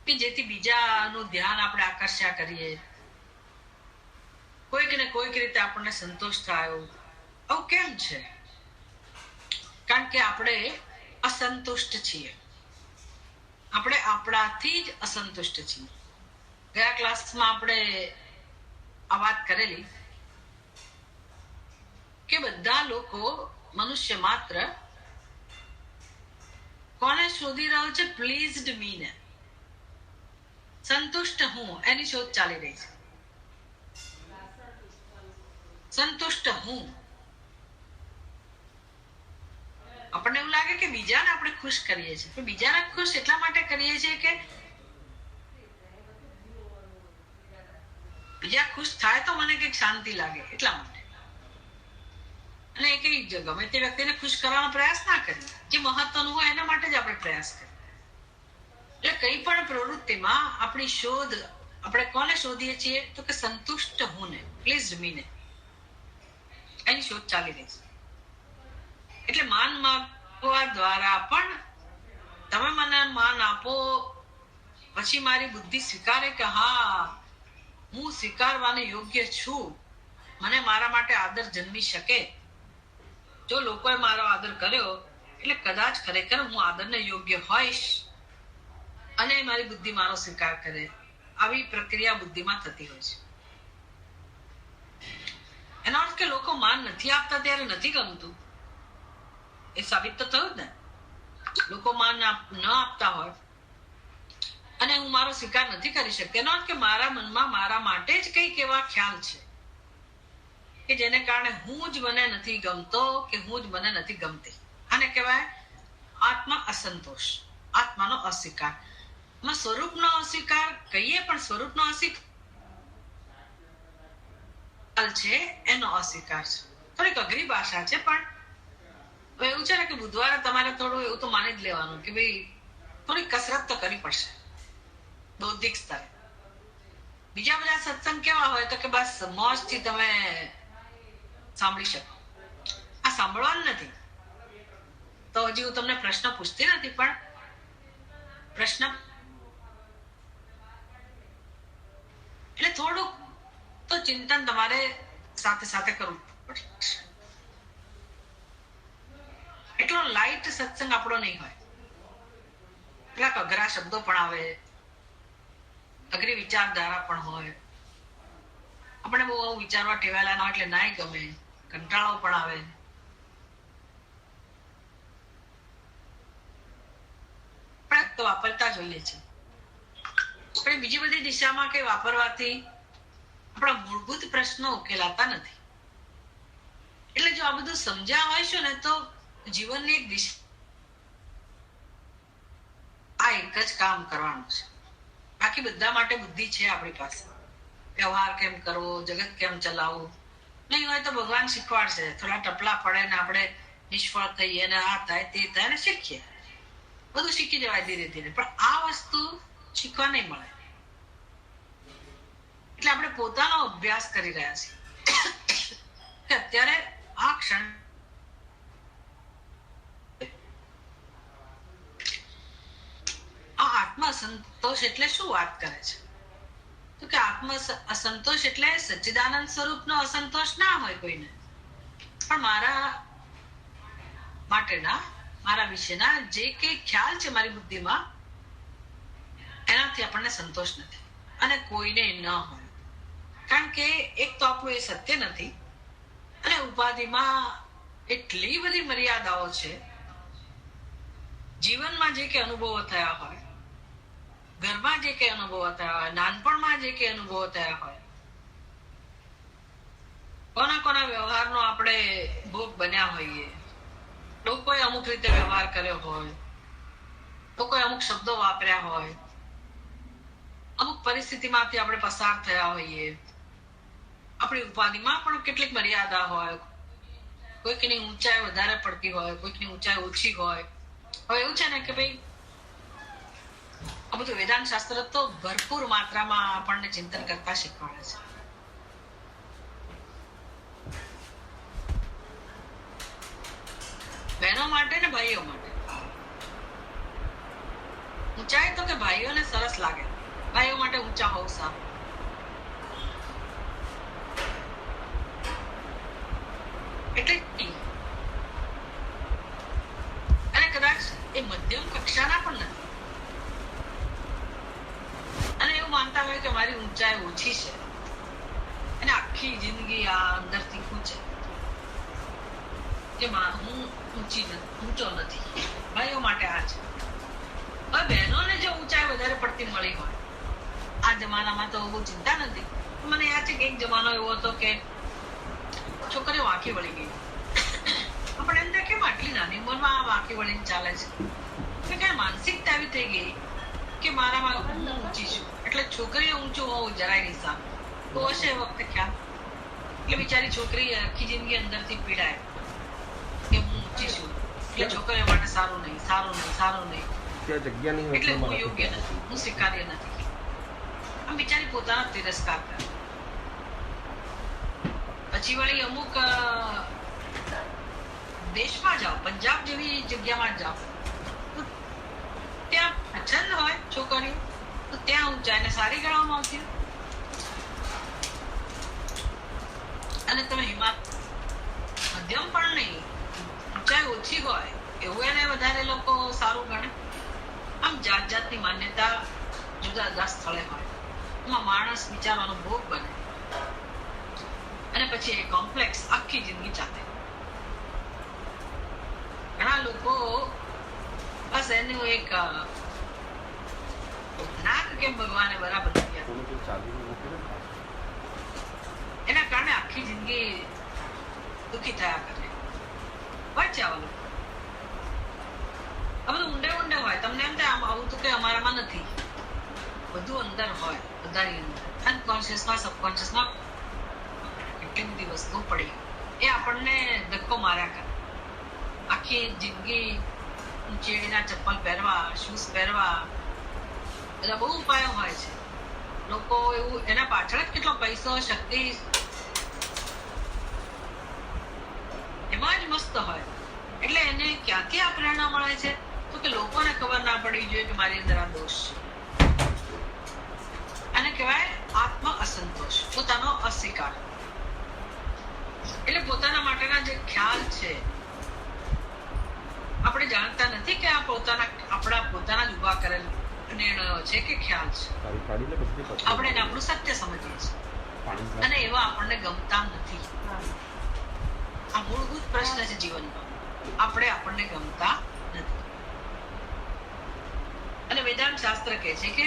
કે જેથી બીજાનું ધ્યાન આપણે આકર્ષ્યા કરીએ, કોઈક ને કોઈક રીતે આપણને સંતોષ થાય? આવું કેમ છે? કારણ કે આપણે અસંતુષ્ટ છીએ. આપણે આપણાથી જ અસંતુષ્ટ છીએ. ગયા ક્લાસમાં આપણે આ વાત કરેલી કે બધા લોકો, મનુષ્ય માત્ર કોને શોધી રહ્યો છે? પ્લીઝડ મી ને, સંતુષ્ટ હું, એની શોધ ચાલી રહી છે. સંતુષ્ટ હું. આપણને એવું લાગે કે બીજાને આપણે ખુશ કરીએ છીએ, પણ બીજાને ખુશ એટલા માટે કરીએ છીએ કે બીજા ખુશ થાય તો મને કંઈક શાંતિ લાગે એટલા માટે. અને એ કઈ ગમે તે વ્યક્તિને ખુશ કરવાનો પ્રયાસ ના કરીએ. જે મહત્વનું હોય એના માટે જ આપણે પ્રયાસ કરીએ. એટલે કઈ પણ પ્રવૃત્તિમાં આપણી શોધ, આપણે કોને શોધીએ છીએ? તો કે સંતુષ્ટ હું ને, પ્લીઝ મી ને, એની શોધ ચાલી રહી છે. એટલે માન માંગવા દ્વારા પણ તમે મને માન આપો, પછી મારી બુદ્ધિ સ્વીકારે કે હા હું સ્વીકારવાને યોગ્ય છું, મને મારા માટે આદર જન્મી શકે. જો લોકોએ મારો આદર કર્યો એટલે કદાચ ખરેખર હું આદરને યોગ્ય હોઈશ અને મારી બુદ્ધિ મારો સ્વીકાર કરે. આવી પ્રક્રિયા બુદ્ધિમાં થતી હોય છે. એનો અર્થ કે લોકો માન નથી આપતા ત્યારે નથી ગમતું, એ સાબિત તો થયું ને. લોકો માન ન આપતા હોય અને હું મારો સ્વીકાર નથી કરી શકતી, એનો અર્થ કે મારા મનમાં મારા માટે જ કંઈક એવા ખ્યાલ છે કે જેને કારણે હું જ મને નથી ગમતો કે હું જ મને નથી ગમતી. આને કહેવાય આત્મા અસંતોષ, આત્માનો અસ્વીકાર. સ્વરૂપનો અસ્વીકાર કહીએ પણ સ્વરૂપનો અસ્વીકાર છે એનો અસ્વીકાર છે. થોડીક અઘરી ભાષા છે, પણ એવું છે ને કે બુધવારે તમારે થોડું એવું તો માની જ લેવાનું કે ભાઈ થોડી કસરત તો કરવી પડશે બૌદ્ધિક સ્તરે. બીજા બધા સત્સંગ કેવા હોય તો કે બસ મોજથી તમે સાંભળી શકો. આ સાંભળવાનું નથી. તો હજી હું તમને પ્રશ્ન પૂછતી નથી, પણ પ્રશ્ન એટલે થોડુંક તો ચિંતન તમારે સાથે સાથે કરવું પડશે. એટલો લાઈટ સત્સંગ આપણો નહીં હોય. કેટલાક અઘરા શબ્દો પણ આવે, અઘરી વિચારધારા પણ હોય. આપણે બહુ વિચારવા ટેવાયેલા ના એટલે નાય ગમે, કંટાળો પણ આવે. પણ તો વાપરતા જોઈએ છે. પણ બીજી બધી દિશામાં કે વાપરવાથી આપણા મૂળભૂત પ્રશ્નો ઉકેલાતા નથી. એટલે જો આ બધું સમજ્યા હોઈશું ને તો જીવનની એક દિશા આ એક જ કામ કરવાનું છે. બાકી બધા માટે બુદ્ધિ છે આપણી પાસે. વ્યવહાર કેમ કરવો, જગત કેમ ચલાવવું, નહીં હોય તો ભગવાન શીખવાડશે. થોડા ટપલા પડે ને આપણે નિષ્ફળ થઈએ ને આ થાય તે થાય ને શીખીએ. બધું શીખી જવાય ધીરે ધીરે. પણ આ વસ્તુ શીખવા નહીં મળે. એટલે આપણે પોતાનો અભ્યાસ કરી રહ્યા છીએ કે અત્યારે આ ક્ષણ આ આત્મ સંતોષ એટલે શું વાત કરે છે? તો કે આત્મ અસંતોષ એટલે સચ્ચિદાનંદ સ્વરૂપનો અસંતોષ ના હોય કોઈને, પણ મારા માટેના, મારા વિશેના જે કઈ ખ્યાલ છે મારી બુદ્ધિમાં એનાથી આપણને સંતોષ નથી અને કોઈને ન હોય. કારણ કે એક તો આપણું એ સત્ય નથી અને ઉપાધિમાં એટલી બધી મર્યાદાઓ છે. જીવનમાં જે કે અનુભવો થયા હોય, ઘરમાં જે કે અનુભવો થયા હોય, નાનપણમાં જે કે અનુભવો થયા હોય, કોના કોના વ્યવહારનો આપણે ભોગ બન્યા હોઈએ, લોકોએ અમુક રીતે વ્યવહાર કર્યો હોય, લોકોએ અમુક શબ્દો વાપર્યા હોય, અમુક પરિસ્થિતિમાંથી આપણે પસાર થયા હોઈએ, આપણી ઉપાધિમાં પણ કેટલીક મર્યાદા હોય, કોઈકની ઊંચાઈ વધારે પડતી હોય, કોઈકની ઊંચાઈ ઓછી હોય. હવે એવું છે ને કે ભાઈ આ બધું વેદાંત શાસ્ત્ર તો ભરપૂર માત્રામાં આપણને ચિંતન કરતા શીખવાડે છે. બહેનો માટે ને ભાઈઓ માટે. ઊંચાઈ તો કે ભાઈઓને સરસ લાગે, ભાઈઓ માટે ઊંચા હોવું સારું. એટલે અને કદાચ એ મધ્યમ કક્ષાના પણ નથી અને એવું માનતા હોય કે મારી ઊંચાઈ ઓછી છે અને આખી જિંદગી આ અંદરથી ખૂંચે કે હું ઊંચો નથી. ભાઈઓ માટે આ છે. હવે બહેનોને જો ઊંચાઈ વધારે પડતી મળી હોય, આ જમાનામાં તો બહુ ચિંતા નથી. મને યાદ છે કે એક જમાનો એવો હતો કે છોકરીઓ વાંકી વળી ગઈ. આપણે એમ કેમ આટલી નાની ઉંમરમાં વાંકી વળીને ચાલે છે? કે કઈ માનસિકતા એવી થઈ ગઈ કે મારામાં હું ઊંચી છું એટલે છોકરીઓ ઊંચું હોવું જરાય નહીં સારું. તો હશે એ વખતે ખ્યાલ. એટલે બિચારી છોકરી આખી જિંદગી અંદરથી પીડાય કે હું ઊંચી છું એટલે છોકરીઓ માટે સારું નહીં, સારું નહીં, સારું નહીં, એટલે હું યોગ્ય નથી, હું સ્વીકાર્ય નથી. આમ બિચારી પોતાનો તિરસ્કાર કરે. પછી વળી અમુક દેશમાં જાઓ, પંજાબ જેવી જગ્યામાં જાઓ, ત્યાં પસંદ હોય છોકરીઓ તો ત્યાં ઊંચાઈને સારી ગણવામાં આવતી. અને તમે મધ્યમ પણ નહીં, ઊંચાઈ ઓછી હોય એવું એને વધારે લોકો સારું ગણે. આમ જાત જાતની માન્યતા જુદા જુદા સ્થળે હોય. એમાં માણસ વિચારવાનો ભોગ બને અને પછી એ કોમ્પ્લેક્સ આખી જિંદગી ચાલે. ઘણા લોકો બસ એનું એક નાક કેમ ભગવાને બરાબર નથી એના કારણે આખી જિંદગી દુઃખી થયા કરે. હોય છે આવા લોકો. આ બધું ઊંડે ઊંડે હોય. તમને એમ થાય આવું તો કે અમારામાં નથી. બધું અંદર હોય, બધાની અંદર. અનકોન્શિયસમાં, સબકોન્શિયસમાં કેટલી બધી વસ્તુ પડી એ આપણને ધક્કો માર્યા કરે. આખી જિંદગી ઊંચેડીના ચપ્પલ પહેરવા, શૂઝ પહેરવા, બધા બહુ ઉપાયો હોય છે. લોકો એવું એના પાછળ જ કેટલો પૈસો, શક્તિ એમાં જ મસ્ત હોય. એટલે એને ક્યાંથી આ પ્રેરણા મળે છે? તો કે લોકોને ખબર ના પડવી જોઈએ કે મારી અંદર આ દોષ છે. આને કહેવાય આત્મ અસંતોષ, પોતાનો અસ્વીકાર. એટલે પોતાના માટેના જે ખ્યાલ છે આપણે જાણતા નથી કે આ આપણા પોતાના જ ઉભા કરેલ નિર્ણયો છે કે ખ્યાલ છે. આપણે એને આપણું સત્ય સમજીએ છીએ અને એવા આપણને ગમતા નથી. આ મૂળભૂત પ્રશ્ન છે જીવનમાં. આપણને ગમતા નથી. અને વેદાંત શાસ્ત્ર કહે છે કે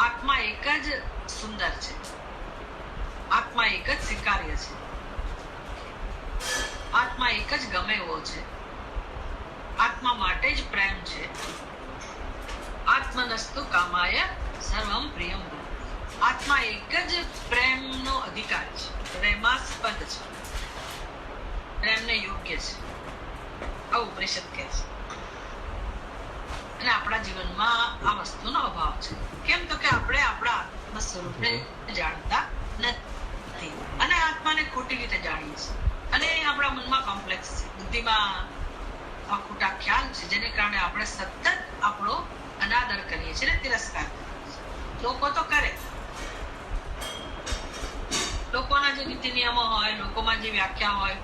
આત્મા એક એક જ સુંદર છે, આત્મા એક જ સ્વીકાર્ય છે, આત્મા એક જ ગમે એવો છે, આત્મા માટે જ પ્રેમ છે. આત્મનસ્તુ કામાય સર્વમ પ્રિયમ. આત્મા એક જ પ્રેમનો અધિકાર છે, પ્રેમાસ્પદ છે, પ્રેમને યોગ્ય છે. આ ઉપનિષદ કહે છે. અને આપણા જીવનમાં આ વસ્તુનો અભાવ છે. કેમ તો કે આપણે આપણા આત્મા સ્વરૂપને જાણતા નથી અને આત્માને ખોટી રીતે જાણીએ છીએ. અને આપણા મનમાં કોમ્પ્લેક્સ છે, બુદ્ધિમાં આ ખોટા ખ્યાલ છે, જેને કારણે આપણે સતત આપણો અનાદર કરીએ છીએ, તિરસ્કાર કરીએ છીએ. લોકો તો કરે, લોકોના જે નીતિ નિયમો હોય, લોકોમાં જે વ્યાખ્યા હોય,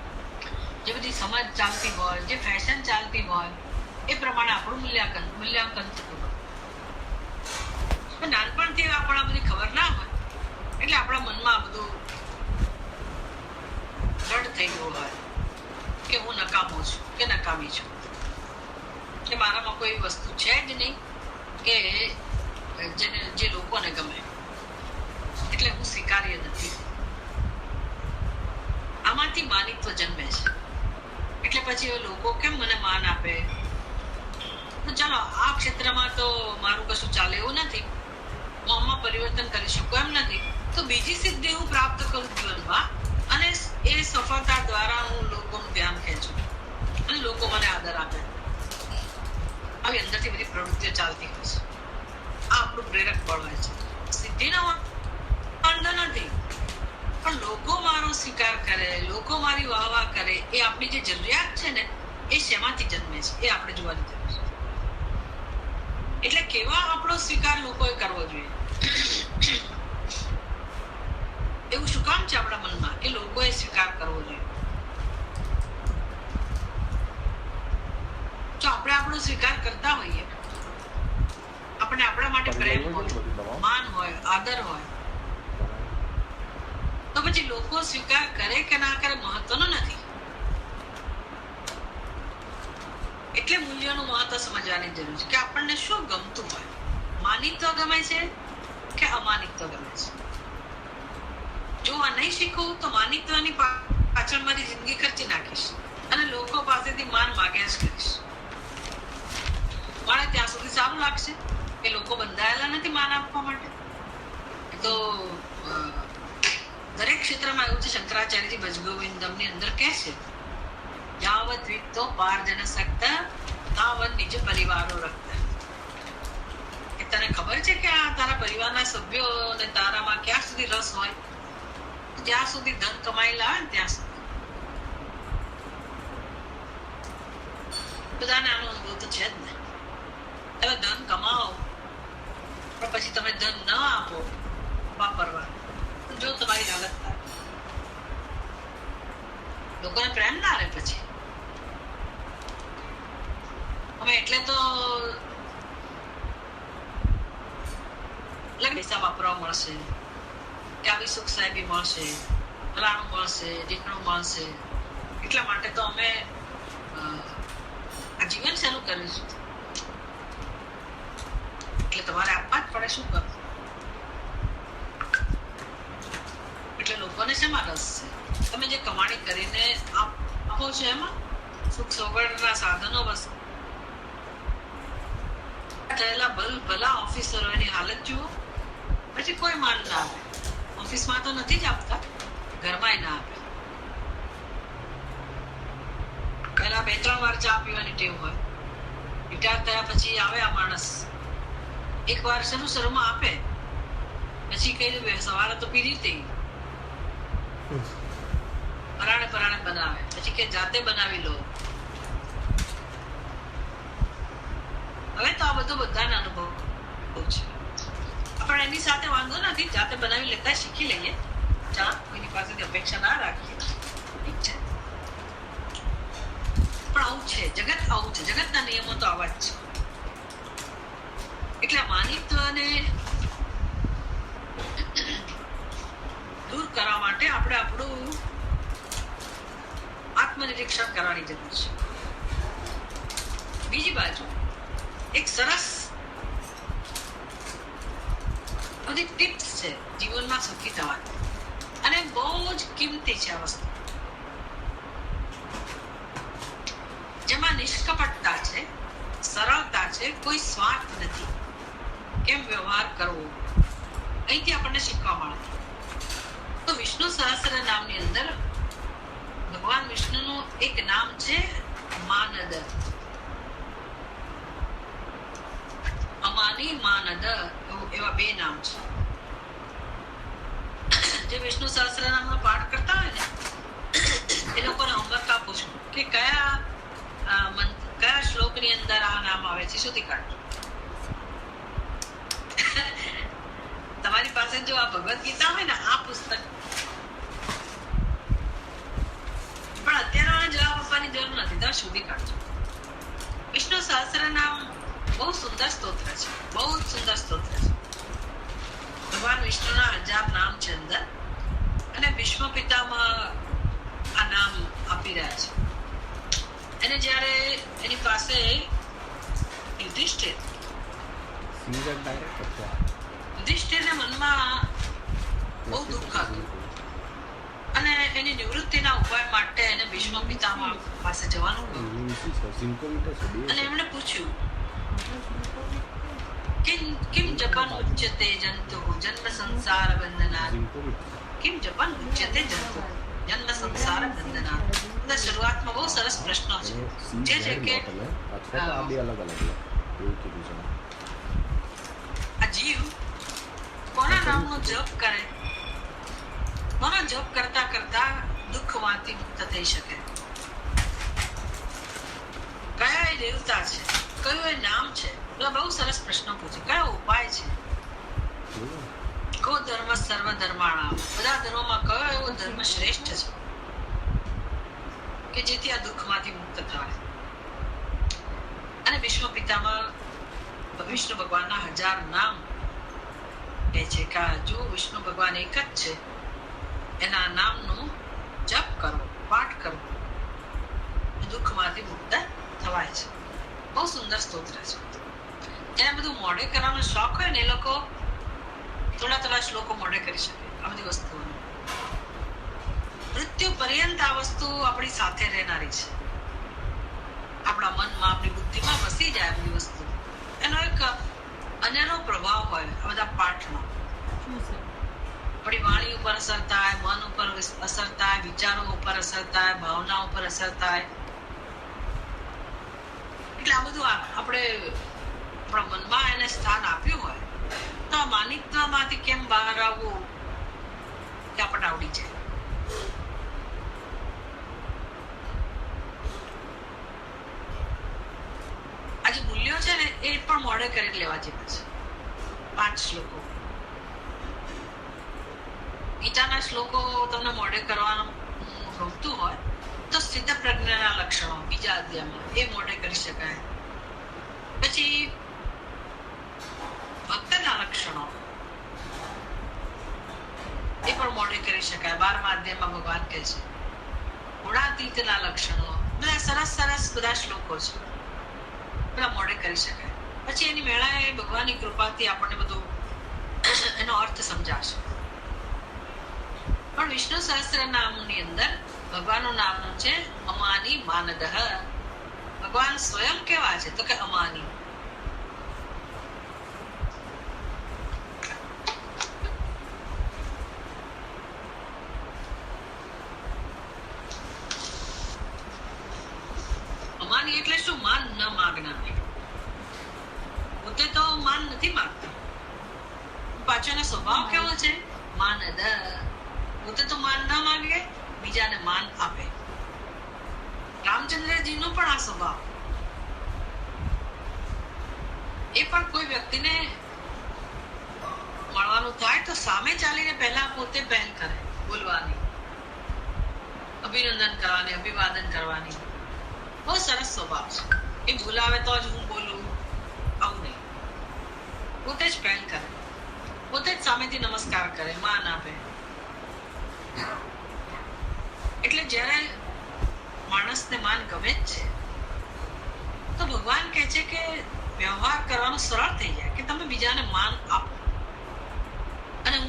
જે બધી સમજ ચાલતી હોય, જે ફેશન ચાલતી હોય, એ પ્રમાણે આપણું મૂલ્યાંકન થતું હોય. નાનપણથી આપણને બધી ખબર ના હોય એટલે આપણા મનમાં બધું દ્રઢ થઈ ગયું હોય કે હું નકામો છું કે નકામી છું, કે મારામાં કોઈ વસ્તુ છે જ નહીં કે જે લોકોને ગમે, એટલે હું સ્વીકાર્ય નથી. આમાંથી માનિત્વ જન્મે છે. એટલે પછી લોકો કેમ મને માન આપે, ચાલો આ ક્ષેત્રમાં તો મારું કશું ચાલે એવું નથી, હું આમાં પરિવર્તન કરી શકું એમ નથી, તો બીજી સિદ્ધિ હું પ્રાપ્ત કરું જીવનમાં અને એ સફળતા દ્વારા હું લોકોનું ધ્યાન ખેંચું અને લોકો મને આદર આપે. આવી અંદરથી બધી પ્રવૃત્તિઓ ચાલતી હોય છે. આ આપણું પ્રેરક બળ હોય છે. સિદ્ધિનો વાંધો નથી, પણ લોકો મારો સ્વીકાર કરે, લોકો મારી વાહ કરે, એ આપણી જે જરૂરિયાત છે ને એ શેમાંથી જન્મે છે એ આપણે જોવાની જરૂર છે. એટલે કેવા આપણો સ્વીકાર લોકોએ કરવો જોઈએ, એવું શું કામ છે આપણા મનમાં કે લોકોએ સ્વીકાર કરવો જોઈએ? જો આપણે આપણો સ્વીકાર કરતા હોઈએ, આપણે આપણા માટે પ્રેમ હોય, માન હોય, આદર હોય, તો પછી લોકો સ્વીકાર કરે કે ના કરે મહત્વનું નથી. એટલે મૂલ્યોનું મહત્વ સમજવાની જરૂર છે કે આપણને શું ગમતું હોય. માનિત્વ ગમે છે કે અમાનિત્વ ગમે છે? જો આ નહીં શીખવું તો માનિત્વની પાછળ મારી જિંદગી ખર્ચી નાખીશ અને લોકો પાસેથી માન માગ્યા જ કરીશ. મને ત્યાં સુધી સારું લાગશે કે લોકો બંધાયેલા નથી માન આપવા માટે. તો દરેક ક્ષેત્રમાં એવું છે. શંકરાચાર્યજી ભજગોવિંદમની અંદર કહે છે, યાવત વિત્તો પાર્જન સક્તા તાવત નિજ પરિવારો રખતા. કે તને ખબર છે કે આ તારા પરિવારના સભ્યો અને તારામાં ક્યાં સુધી રસ હોય? જ્યાં સુધી ધન કમાઈ લાવે ને ત્યાં સુધી. બધાને આનો અનુભવ તો છે જ ને. તમે ધન કમાવો પણ પછી તમે ધન ન આપો વાપરવા, જો તમારી હાલત થાય, લોકોને પ્રેમ ના રહે. પછી અમે એટલે તો પૈસા વાપરવા મળશે, કે આવી સુખ સાહેબી મળશે, ફલાણું મળશે, ઢીકણું મળશે, એટલા માટે તો અમે આ જીવન શરૂ કરીશું. એટલે તમારે આપવા જ પડે. શું કરવું? એટલે લોકોને શેમાં રસ છે? તમે જે કમાણી કરીને આપો છો એમાં સુખ સગવડના સાધનો વસ્તુ થયેલા ભલા ઓફિસરોની હાલત જુઓ, પછી કોઈ માન ના આપે. ઓફિસમાં તો નથી જ આપતા, ઘરમાં ના આપે. પહેલા 2-3 વાર ચા પીવાની ટેવ હોય, રિટાયર થયા પછી આવે આ માણસ, એક વાર શરૂમાં આપે, પછી કઈ દે સવારે તો પી લીધી, પરાણે બનાવે, પછી કે જાતે બનાવી લો. હવે તો આ બધું બધાને અનુભવ છે. પણ એની સાથે વાંધો નથી, જાતે બનાવી લેતા શીખી લઈએ. ચા કોઈની પાસેથી અપેક્ષા ના રાખીએ, ઠીક છે. પણ આવું છે જગત, આવું છે જગતના નિયમો તો આવા જ છે. એટલે માનિત્વને દૂર કરવા માટે આપણે આપણું આત્મનિરીક્ષણ કરવાની જરૂર છે. બીજી બાજુ એક સરસ બધી ટિપ્સ છે જીવનમાં સુખી થવાની, અને બહુ જ કિંમતી છે આ વસ્તુ. જેમાં નિષ્કપટતા છે, સરળતા છે, કોઈ સ્વાર્થ નથી. કેમ વ્યવહાર કરવો, અહીંથી આપણને શીખવા મળે. તો વિષ્ણુ સહસ્ત્ર નામની અંદર ભગવાન વિષ્ણુનું એક નામ છે માનદ. અમાની માનદ એવા બે નામ છે. જે વિષ્ણુ સહસ્ત્ર નામનો પાઠ કરતા હોય ને એ લોકોને હોમવર્ક આપું છું કે કયા શ્લોકની અંદર આ નામ આવે છે, શોધી કાઢો. તમારી પાસે જો આ ભગવદ ગીતા હોય ને આ પુસ્તક, પણ અત્યારે જવાબ આપવાની જરૂર નથી, તમે શોધી કાઢજો. વિષ્ણુ સહસ્ત્ર નામ બહુ સુંદર સ્તોત્ર છે, બહુ જ સુંદર સ્તોત્ર છે. ભગવાન વિષ્ણુના 1000 નામ છે અંદર, અને વિશ્વ પિતામાં આ નામ આપી રહ્યા છે. એને જયારે એની પાસે યુધિષ્ઠિરને મનમાં બહુ દુઃખ હતું, અને એની નિવૃત્તિના ઉપાય માટે એને ભીષ્મ પિતામહ પાસે જવાનું હતું. અને એમણે પૂછ્યું કિમ જપન ઉચ્યતે જંતુ જન્મ સંસાર બંધનાત, કિમ જપન ઉચ્યતે જંતુ જન્મ સંસાર બંધનાત. બધા શરૂઆતમાં બહુ સરસ પ્રશ્નો છે, જે છે કે આ જીવ કોના નામનો જપ કરે, કોના જપ કરતા કરતા દુઃખમાંથી મુક્ત થઈ શકે, કયા એ દેવતા છે, કયું એ નામ છે. બહુ સરસ પ્રશ્નો પૂછે. કયો ઉપાય છે, કો ધર્મ સર્વ ધર્માણા, બધા ધર્મોમાં કયો એવો ધર્મ શ્રેષ્ઠ છે કે જેથી આ દુઃખમાંથી મુક્ત થાય. અને વિશ્વ પિતામાં વિષ્ણુ ભગવાનના 1000 નામ કહે છે કે જો વિષ્ણુ ભગવાન એક જ છે, એના નામનો જપ કરવો, પાઠ કરવો, દુઃખમાંથી મુક્ત થવાય છે. બહુ સુંદર સ્તોત્ર છે. એને બધું મોઢે કરવાનો શોખ હોય ને એ લોકો થોડા શ્લોકો મોઢે કરી શકે. આ બધી વસ્તુઓ મૃત્યુ પર્યંત આ વસ્તુ આપણી સાથે રહેનારી છે. આપણા મનમાં, આપણી બુદ્ધિમાં વસી જાય બધી વસ્તુ. એનો એક અનેરો પ્રભાવ હોય આ બધા પાઠનો. આપણી વાણી ઉપર અસર થાય, મન ઉપર અસર થાય, વિચારો ઉપર અસર થાય, ભાવના ઉપર અસર થાય. એટલે આ બધું આપણે આપણા મનમાં એને સ્થાન આપ્યું હોય તો આ માનિકતામાંથી કેમ બહાર આવવું એ આપણને આવડી જાય. આ જે મૂલ્યો છે ને એ પણ મોડે કરી લેવા જેવા છે. 5 શ્લોકો ગીતાના શ્લોકો તમને મોડે કરવાનું ગમતું હોય તો સ્થિત પ્રજ્ઞાના લક્ષણો બીજા અધ્યાયમાં એ મોડે કરી શકાય. પછી ભક્તના લક્ષણો એ પણ મોડે કરી શકાય. 12મા અધ્યાયમાં ભગવાન કહે છે. ગુણાતીતના લક્ષણો, બધા સરસ બધા શ્લોકો છે, બધા મોડે કરી શકાય. પછી એની મેળાએ ભગવાનની કૃપાથી આપણને બધું એનો અર્થ સમજાશે. પણ વિષ્ણુ સહસ્ત્ર નામની અંદર ભગવાનનું નામનું છે અમાની માનદ. ભગવાન સ્વયં કેવા છે તો કે અમાની. અમાની એટલે શું? માન ન માગનાર. પોતે તો માન નથી માંગતા, પાછો એનો સ્વભાવ કેવો છે? માનદ. પોતે તો માન ના માંગે, બીજાને માન આપે. રામચંદ્રજીનો પણ આ સ્વભાવ. એ પણ કોઈ વ્યક્તિને મળવાનું થાય તો સામે ચાલીને પહેલા પોતે પહેલ કરે બોલવાની, અભિનંદન કરવાની, અભિવાદન કરવાની. બહુ સરસ સ્વભાવ છે. એ બોલાવે તો જ હું બોલું આવું નહીં. પોતે જ પહેલ કરે, પોતે જ સામેથી નમસ્કાર કરે, માન આપે. એટલે જ્યારે માણસને માન ગમે જ છે તો ભગવાન કહે છે કે વ્યવહાર કરવાનું સરળ થઈ જાય કે તમે બીજાને માન આપો.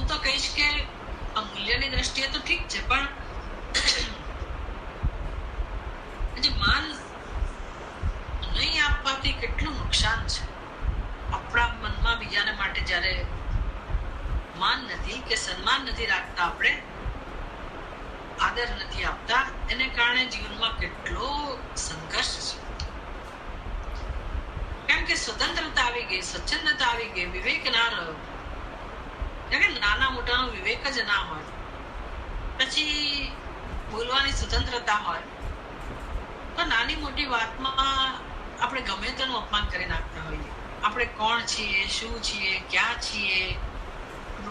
તો કહીશ કે આ મૂલ્યની દ્રષ્ટિએ તો ઠીક છે, પણ જે માન નહીં આપવાથી કેટલું નુકસાન છે. આપણા મનમાં બીજાને માટે જયારે માન નથી કે સન્માન નથી રાખતા, આપણે આદર નથી આપતા, એને કારણે જીવનમાં કેટલો સંઘર્ષ છે. કેમ કે સ્વતંત્રતા આવી ગઈ, સ્વચ્છંદતા આવી ગઈ, વિવેક ના રહ્યો. નાના મોટાનો વિવેક જ ના હોય, પછી બોલવાની સ્વતંત્રતા હોય તો નાની મોટી વાતમાં આપણે ગમે તેનું અપમાન કરી નાખતા હોઈએ. આપણે કોણ છીએ, શું છીએ, ક્યાં છીએ,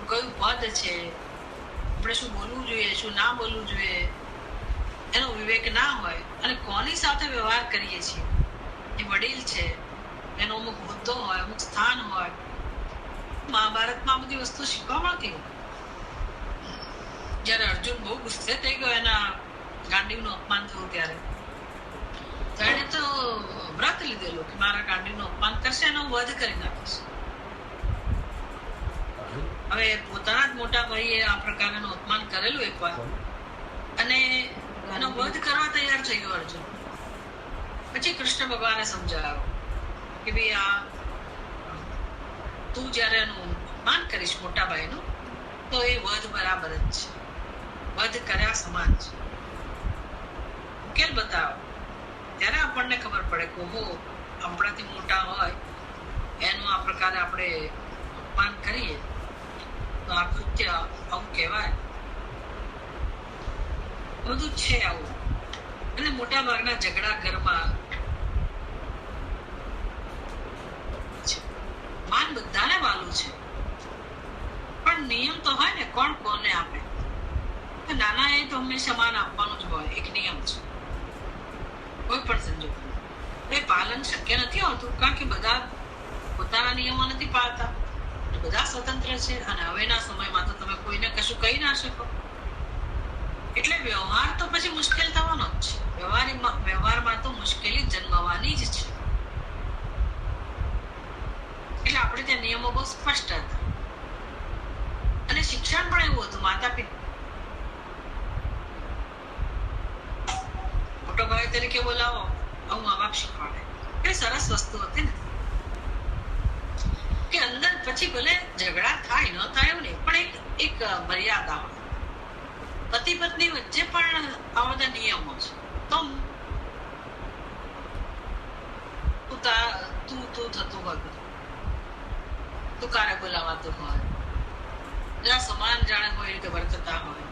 કયું પદ છે, આપણે શું બોલવું જોઈએ, શું ના બોલવું જોઈએ, એનો વિવેક ના હોય અને કોની સાથે વ્યવહાર કરીએ છીએ. એ વડીલ છે, એનો અમુક હોદ્દો હોય, અમુક સ્થાન હોય. મહાભારતમાં બધી વસ્તુ શીખવા મળતી હોય. જયારે અર્જુન બહુ ગુસ્સે થઈ ગયો એના ગાંડીવનું અપમાન થયું ત્યારે એને તો વ્રત લીધેલું કે મારા ગાંડીવનું અપમાન કરશે એનો વધ કરી નાખીશ. હવે પોતાના જ મોટા ભાઈએ આ પ્રકારનું અપમાન કરેલું એકવાર અને એનો વધ કરવા તૈયાર થઈ ગયો અર્જુન. પછી કૃષ્ણ ભગવાને સમજાવ્યો કે ભાઈ આ તું જયારે એનું અપમાન કરીશ મોટા ભાઈનું તો એ વધ બરાબર જ છે, વધ કર્યા સમાન છે. ઉકેલ બતાવો ત્યારે આપણને ખબર પડે કે ઓહો આપણાથી મોટા હોય એનું આ પ્રકારે આપણે અપમાન કરીએ તો આ કૃત્ય આવું કહેવાય. બધું છે આવું. અને મોટા ભાગના ઝઘડા ઘરમાં માન બધાને વાલું છે, પણ નિયમ તો હોય ને કોણ કોને આપે. નાના એ તો હંમેશા માન આપવાનું જ હોય, એક નિયમ છે. કોઈ પણ સંજોગોમાં એ પાલન શક્ય નથી હોતું, કારણ કે બધા પોતાના નિયમો નથી પાળતા, બધા સ્વતંત્ર છે. અને હવેના સમયમાં તો તમે કોઈને કશું કહી ના શકો, એટલે વ્યવહાર તો પછી મુશ્કેલ થવાનો જ છે. વ્યવહારમાં તો મુશ્કેલી જન્મવાની જ છે. એટલે આપણે ત્યાં નિયમો બહુ સ્પષ્ટ હતા અને શિક્ષણ પણ એવું હતું. માતા પિતા મોટો ભાઈ તરીકે બોલાવો આવું મા બાપ શીખવાડે. એ સરસ વસ્તુ હતી ને કે અંદર પછી ભલે ઝઘડા થાય ન થાય એવું નહીં, પણ એક મર્યાદા હોય. પતિ પત્ની વચ્ચે પણ આ બધા નિયમો છે. તો તું થતું હોય, તુકારે બોલાવાતું હોય, જ્યાં સમાન જાણે હોય રીતે વર્તતા હોય,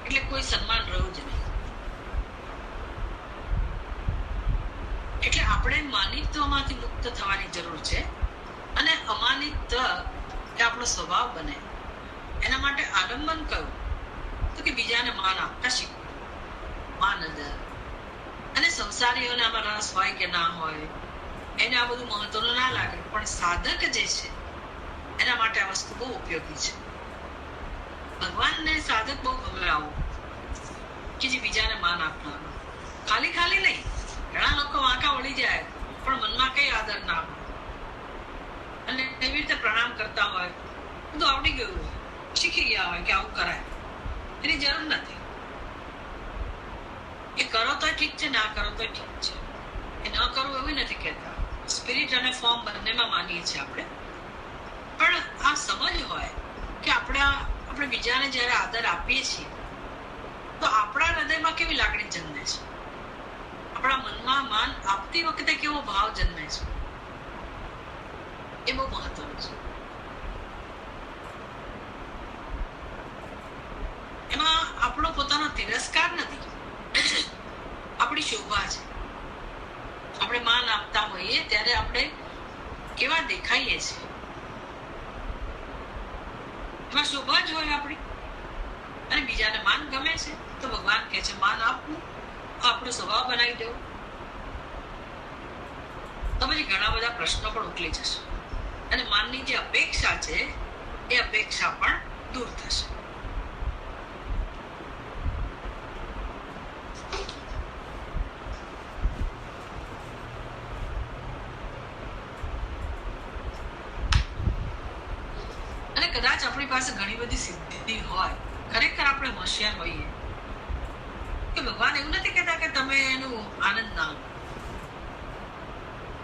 એટલે કોઈ સન્માન રહ્યું જ નહીં. એટલે આપણે માનિત્વમાંથી મુક્ત થવાની જરૂર છે અને અમાનિત્વ એ આપણો સ્વભાવ બને. એના માટે આલંબન કયું તો કે બીજાને માન આપતા શીખવું, માન આદર. અને સંસારીઓને આમાં રસ હોય કે ના હોય એને આ બધું મહત્વનું ના લાગે, પણ સાધક જે છે એના માટે આ વસ્તુ બહુ ઉપયોગી છે. ભગવાનને સાધક બહુ ગમે આવું કે જે બીજાને માન આપનારું. ખાલી ખાલી નહીં, ઘણા લોકો વાંકા વળી જાય પણ મનમાં કઈ આદર ના હોય અને એવી રીતે પ્રણામ કરતા હોય, બધું આવડી ગયું હોય, શીખી ગયા હોય કે આવું કરાય. એની જરૂર નથી. એ કરો તો ઠીક છે, ના કરો તો ઠીક છે. એ ન કરવું એવું નથી કહેતા. સ્પિરિટ અને ફોર્મ બંનેમાં માનીએ છીએ આપણે, પણ આ સમજ હોય કે આપણે બીજાને જયારે આદર આપીએ છીએ તો આપણા હૃદયમાં કેવી લાગણી જન્મે છે, આપણા મનમાં માન આપતી વખતે કેવો ભાવ જન્મે છે, એ બહુ મહત્વનું છે. એમાં આપણો પોતાનો તિરસ્કાર નથી, આપણી શોભા છે. આપણે માન આપતા હોઈએ ત્યારે આપણે કેવા દેખાઈએ છીએ, એમાં શોભા જ હોય આપણી. અને બીજાને માન ગમે છે તો ભગવાન કહે છે માન આપવું, આપણો સ્વભાવ બનાવી દેવો. તો પછી ઘણા બધા પ્રશ્નો પણ ઉકલી જશે અને માનની જે અપેક્ષા છે એ અપેક્ષા પણ દૂર થશે. કદાચ આપણી આપણી પાસે ઘણી બધી સિદ્ધિ હોય, ખરેખર આપણે હોશિયાર હોઈએ, કે ભગવાન એવું નથી કહેતા કે તમે એનું આનંદ ના લો,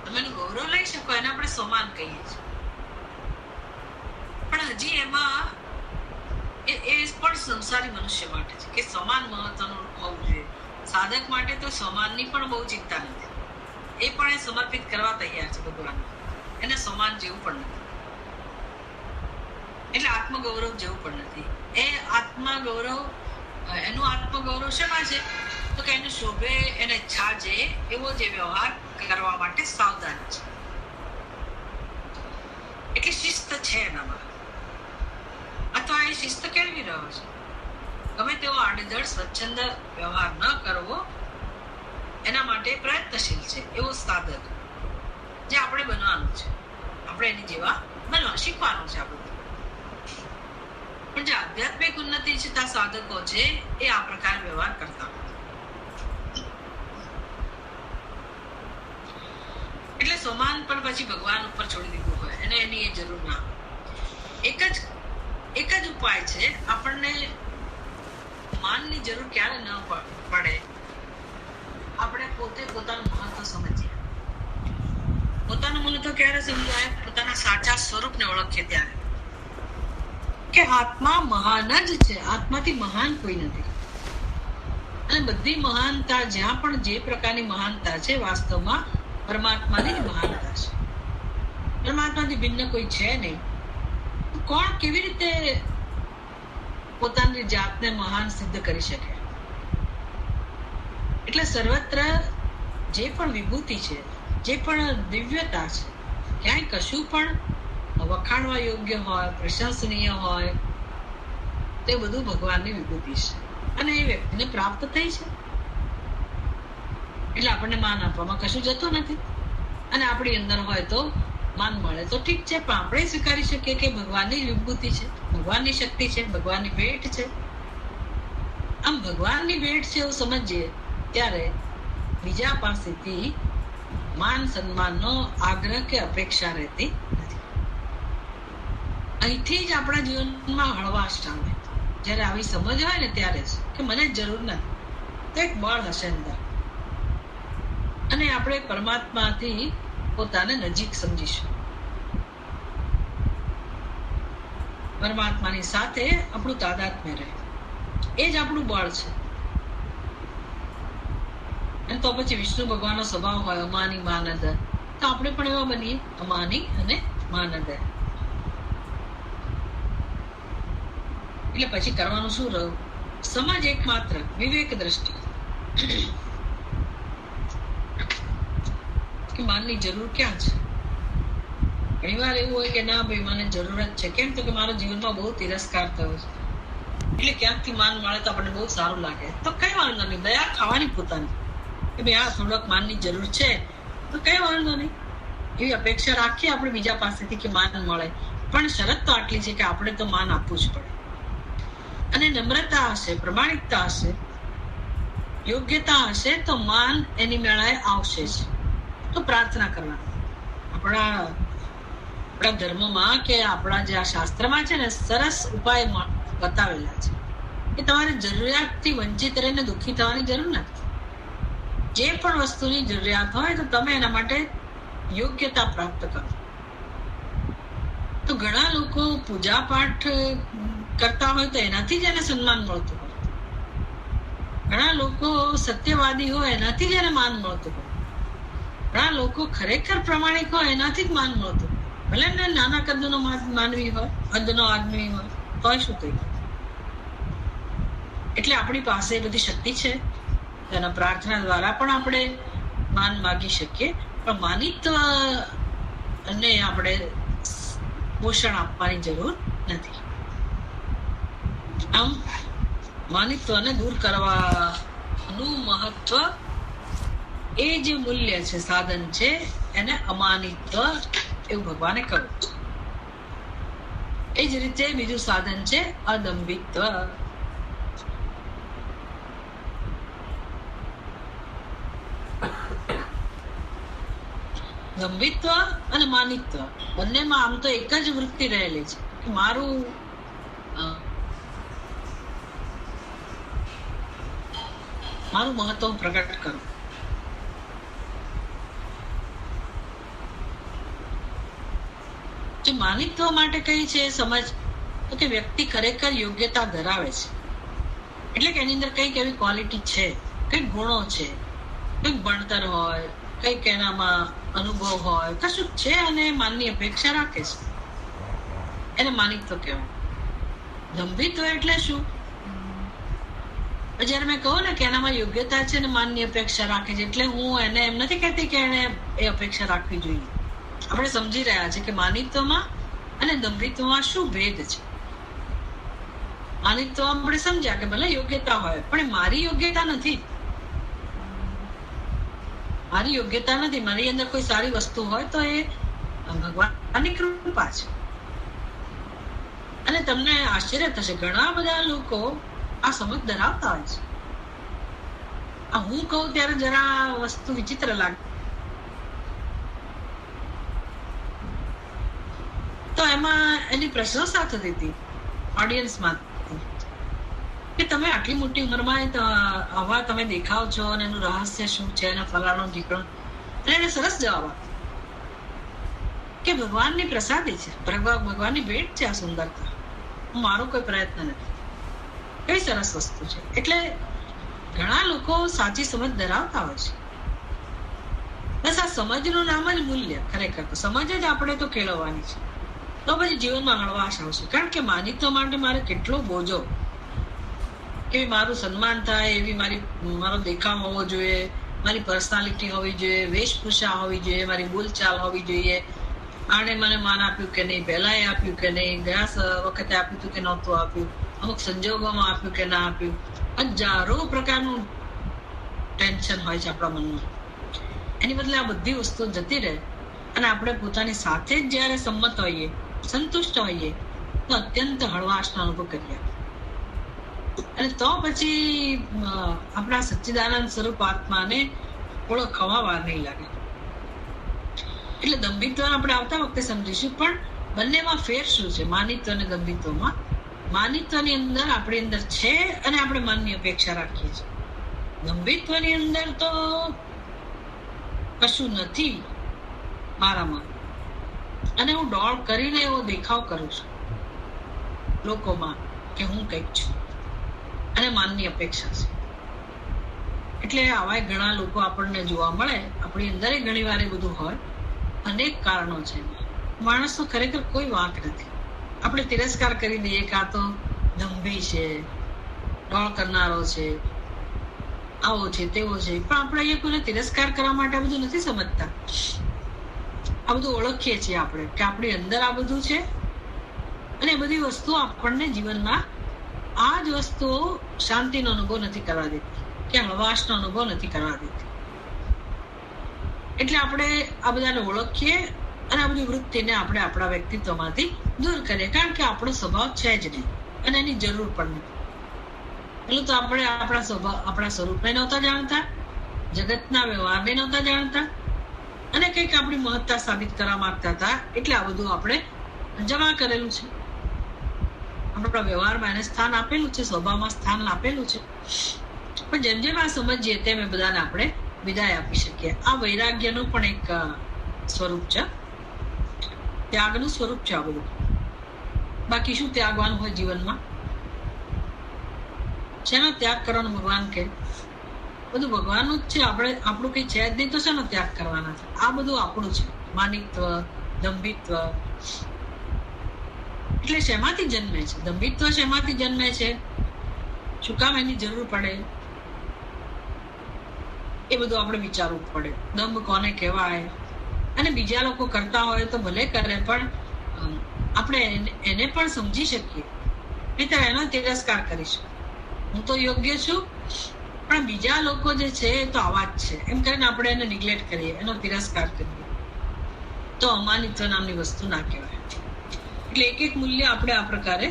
તમે એનું ગૌરવ લઈ શકો, એને આપણે સમાન કહીએ છીએ. પણ હજી એમાં એ પણ સંસારી મનુષ્ય માટે છે કે સમાન મહત્વનું હોવું જોઈએ. સાધક માટે તો સમાનની પણ બહુ ચિંતા નથી, એ પણ એ સમર્પિત કરવા તૈયાર છે ભગવાનને, એને સમાન જેવું પણ નથી, એટલે આત્મગૌરવ જેવું પણ નથી. એ આત્મગૌરવ, એનું આત્મગૌરવ શેમાં છે? તો કે એને શોભે, એને છાજે એવો જે વ્યવહાર કરવા માટે સાવધાન છે, એટલે શિસ્ત છે એનામાં, અથવા એ શિસ્ત કેળવી રહ્યો છે. ગમે તેવો આડેધડ સ્વચ્છંદ વ્યવહાર ન કરવો એના માટે પ્રયત્નશીલ છે, એવો સાધક જે આપણે બનવાનું છે, આપણે એની જેવા બનવા શીખવાનું છે આપણે. પણ જે આધ્યાત્મિક ઉન્નતિ ઇચ્છતા સાધકો છે એ આ પ્રકાર વ્યવહાર કરતા હોય. એટલે સમાન પણ પછી ભગવાન ઉપર છોડી દીધું હોય, અને એની એ જરૂર ના હોય. એક જ ઉપાય છે, આપણને માનની જરૂર ક્યારે ન પડે, આપણે પોતે પોતાનું મહત્વ સમજીએ. પોતાનું મહત્વ ક્યારે સમજાય? પોતાના સાચા સ્વરૂપને ઓળખીએ ત્યારે, કે આત્મા મહાન જ છે, આત્માથી મહાન કોઈ નથી. અને બધી મહાનતા, જ્યાં પણ જે પ્રકારની મહાનતા છે, વાસ્તવમાં પરમાત્માની જ મહાનતા છે. પરમાત્માથી ભિન્ન કોઈ છે નહીં. કોણ કેવી રીતે પોતાની જાતને મહાન સિદ્ધ કરી શકે? એટલે સર્વત્ર જે પણ વિભૂતિ છે, જે પણ દિવ્યતા છે, ક્યાંય કશું પણ વખાણવા યોગ્ય હોય, પ્રશંસનીય હોય, તે બધું ભગવાનની વિભૂતિ છે, અને એ વ્યક્તિને પ્રાપ્ત થઈ છે. એટલે આપણને માન આપવામાં કશું જતું નથી, અને આપણી અંદર હોય તો માન મળે તો ઠીક છે, પણ આપણે સ્વીકારી શકીએ કે ભગવાનની વિભૂતિ છે, ભગવાનની શક્તિ છે, ભગવાનની ભેટ છે. આમ ભગવાનની ભેટ છે એવું સમજીએ ત્યારે બીજા પાસેથી માન સન્માનનો આગ્રહ કે અપેક્ષા રહેતી નથી. અહીંથી જ આપણા જીવનમાં હળવાશ આવે. જ્યારે આવી સમજ હોય ને ત્યારે જ કે મને જરૂર નથી, તો એક બળ હશે અંદર, અને આપણે પરમાત્માથી પોતાને નજીક સમજીશું. પરમાત્માની સાથે આપણું તાદાત્મ્ય રહે, એ જ આપણું બળ છે. અને તો પછી વિષ્ણુ ભગવાનનો સ્વભાવ હોય અમાની માનદ, તો આપણે પણ એવા બનીએ, અમાની અને માનદ. એટલે પછી કરવાનું શું રહ્યું? સમજ એકમાત્ર, વિવેક દ્રષ્ટિ, કે માનની જરૂર ક્યાં છે. ઘણી વાર એવું હોય કે ના ભાઈ મને જરૂરત છે, કેમ તો કે મારા જીવનમાં બહુ તિરસ્કાર થયો છે, એટલે ક્યાંકથી માન મળે તો આપણને બહુ સારું લાગે, તો કઈ વાંધો નહીં, દયા ખાવાની પોતાની, કે ભાઈ આ થોડોક માનની જરૂર છે તો કઈ વાંધો નહીં, એવી અપેક્ષા રાખીએ આપણે બીજા પાસેથી કે માન મળે. પણ શરત તો આટલી છે કે આપણે તો માન આપવું જ પડે, અને નમ્રતા હશે, પ્રમાણિકતા હશે, યોગ્યતા હશે તો માન એની મેળાએ આવશે જ. તો પ્રાર્થના કરવાની. આપણા ધર્મમાં કે આપણા જે આ શાસ્ત્રમાં છે ને, સરસ ઉપાય બતાવેલા છે કે તમારે જરૂરિયાતથી વંચિત રહીને દુઃખી થવાની જરૂર નથી. જે પણ વસ્તુની જરૂરિયાત હોય તો તમે એના માટે યોગ્યતા પ્રાપ્ત કરો. તો ઘણા લોકો પૂજા પાઠ કરતા હોય તો એનાથી જ એને સન્માન મળતું હોય, ઘણા લોકો સત્યવાદી હોય એનાથી જ એને માન મળતું હોય, ઘણા લોકો ખરેખર પ્રમાણિક હોય એનાથી જ માન મળતું, ભલે ને નાના કદનો માનવી હોય, કદનો આદમી હોય, તો શું થઈ? એટલે આપણી પાસે બધી શક્તિ છે, એના પ્રાર્થના દ્વારા પણ આપણે માન માગી શકીએ, પણ માનિત્વ અને આપણે પોષણ આપવાની જરૂર નથી. આમ માનિત્વને દૂર કરવાનું મહત્વ, એ જે મૂલ્ય છે, સાધન છે, એને અમાનિત્વ એવું ભગવાને કહ્યું છે. એ જ રીતે બીજું સાધન છે અદંભિત્વ. દંભિત્વ અને માનિત્વ બંનેમાં આમ તો એક જ વૃત્તિ રહેલી છે કે મારું મારું મહત્વ પ્રગટ કરું. જે માનિત્વ માટે કઈ છે સમજ, તો કે વ્યક્તિ ખરેખર યોગ્યતા ધરાવે છે, એટલે કે એની અંદર કઈક એવી ક્વોલિટી છે, કઈક ગુણો છે, કઈક ભણતર હોય, કઈક એનામાં અનુભવ હોય, કશું છે અને માનની અપેક્ષા રાખે છે, એને માનિત્વ કહેવાય. દંભિત્વ એટલે શું? જયારે મેં કહું ને કે એનામાં યોગ્યતા છે ને માનની અપેક્ષા રાખે છે, એટલે હું એને એમ નથી કહેતી કે એને એ અપેક્ષા રાખવી જોઈએ. આપણે સમજી રહ્યા છીએ કે માનિત્વમાં અને દંભિત્વમાં શું ભેદ છે. માનિત્વ આપણે સમજ્યા કે ભલે યોગ્યતા હોય, પણ મારી યોગ્યતા નથી. મારી યોગ્યતા નથી. મારી અંદર કોઈ સારી વસ્તુ હોય તો એ ભગવાનની કૃપા છે. અને તમને આશ્ચર્ય થશે, ઘણા બધા લોકો આ સમજ ધરાવતા હોય છે. આ હું કહું ત્યારે જરા વસ્તુ વિચિત્ર લાગે, તો એમાં એની પ્રશંસા થતી હતી ઓડિયન્સમાં કે તમે આટલી મોટી ઉંમરમાં આવા તમે દેખાવ છો અને એનું રહસ્ય શું છે અને ફલાણો ઢીકણો. અને એને સરસ જવાબ આપ્યો કે ભગવાનની પ્રસાદી છે, ભગવાનની ભેટ છે આ સુંદરતા, મારો કોઈ પ્રયત્ન નથી. કઈ સરસ વસ્તુ છે. એટલે ઘણા લોકો સાચી સમજ ધરાવતા હોય છે. બસ આ સમજનું નામ જ મૂલ્ય. ખરેખર તો સમજ જ આપણે તો કેળવવાની છે, તો પછી જીવનમાં હળવાશ આવશે. કારણ કે માનિત્વ માટે મારે કેટલો બોજો, એવી મારું સન્માન થાય, એવી મારો દેખાવ હોવો જોઈએ, મારી પર્સનાલિટી હોવી જોઈએ, વેશભૂષા હોવી જોઈએ, મારી બોલચાલ હોવી જોઈએ. આણે મને માન આપ્યું કે નહીં, પહેલાએ આપ્યું કે નહીં, ગયા વખતે આપ્યું હતું કે નહોતું આપ્યું, અમુક સંજોગોમાં આપ્યું કે ના આપ્યું. હજારો પ્રકારનું ટેન્શન હોય છે આપણા મનમાં. એની બદલે આ બધી વસ્તુઓ જતી રહે અને આપણે પોતાની સાથે જ જયારે સંમત હોઈએ, સંતુષ્ટ હોઈએ, તો અત્યંત હળવાશનો અનુભવ કરીએ. અને તો પછી આપણા સચ્ચિદાનંદ સ્વરૂપ આત્માને ઓળખવા વાર નહીં લાગે. એટલે દંભિત્વ આપણે આવતા વખતે સમજીશું, પણ બંનેમાં ફેર શું છે માનિત્વ અને દંભિત્વમાં? માનિત્વની અંદર આપણી અંદર છે અને આપણે માનની અપેક્ષા રાખીએ છીએ. દંભિત્વની અંદર તો કશું નથી મારામાં, અને હું ડોળ કરીને એવો દેખાવ કરું છું લોકોમાં કે હું કંઈક છું, અને માનની અપેક્ષા છે. એટલે આવા ઘણા લોકો આપણને જોવા મળે. આપણી અંદર ઘણી વાર એ બધું હોય. અનેક કારણો છે. માણસનો ખરેખર કોઈ વાંક નથી. આપણે તિરસ્કાર કરી દઈએ કે આ તો દંભી છે, ડોળ કરનારો છે, આવો છે, તેવો છે. પણ આપણે અહીંયા કોઈને તિરસ્કાર કરવા માટે આ બધું નથી સમજતા. આ બધું ઓળખીએ છીએ આપણે કે આપણી અંદર આ બધું છે, અને એ બધી વસ્તુઓ આપણને જીવનમાં આ જ વસ્તુઓ શાંતિનો અનુભવ નથી કરવા દેતી, કે હળવાશનો અનુભવ નથી કરવા દેતી. એટલે આપણે આ બધાને ઓળખીએ અને આ બધી વૃત્તિને આપણે આપણા વ્યક્તિત્વમાંથી દૂર કરીએ. કારણ કે આપણો સ્વભાવ છે જ નહીં અને એની જરૂર પણ નથી. પેલું તો આપણે આપણા સ્વરૂપને નહોતા જાણતા, જગતના વ્યવહારને નહોતા જાણતા, અને કંઈક આપણી મહત્તા સાબિત કરવા માંગતા હતા. એટલે આ બધું આપણે જમા કરેલું છે. આપણા વ્યવહારમાં એને સ્થાન આપેલું છે, સ્વભાવમાં સ્થાન આપેલું છે. પણ જેમ જેમ આ સમજીએ તેમ એ બધાને આપણે વિદાય આપી શકીએ. આ વૈરાગ્યનું પણ એક સ્વરૂપ છે, ત્યાગનું સ્વરૂપ છે આ બધું. બાકી શું ત્યાગવાનું હોય જીવનમાં? શેનો ત્યાગ કરવાનો ભગવાન કે? બધું ભગવાનનું જ છે. આપણું કઈ છે જ નહીં, તો શેનો ત્યાગ કરવાના છે? આ બધું આપણું છે. માનિત્વ, દંભિત્વ એટલે શેમાંથી જન્મે છે? દંભિત્વ શેમાંથી જન્મે છે? શું કામ એની જરૂર પડે? એ બધું આપણે વિચારવું પડે. દંભ કોને કહેવાય? અને બીજા લોકો કરતા હોય તો ભલે કરે, પણ આપણે એને પણ સમજી શકીએ, નહીં તો એનો તિરસ્કાર કરીશું. હું તો યોગ્ય છું, પણ બીજા લોકો જે છે એ તો આવા જ છે, એમ કરીને આપણે એને નિગ્લેક્ટ કરીએ, એનો તિરસ્કાર કરીએ, તો અમાનિત્વ નામની વસ્તુ ના કહેવાય. એટલે એક એક મૂલ્ય આપણે આ પ્રકારે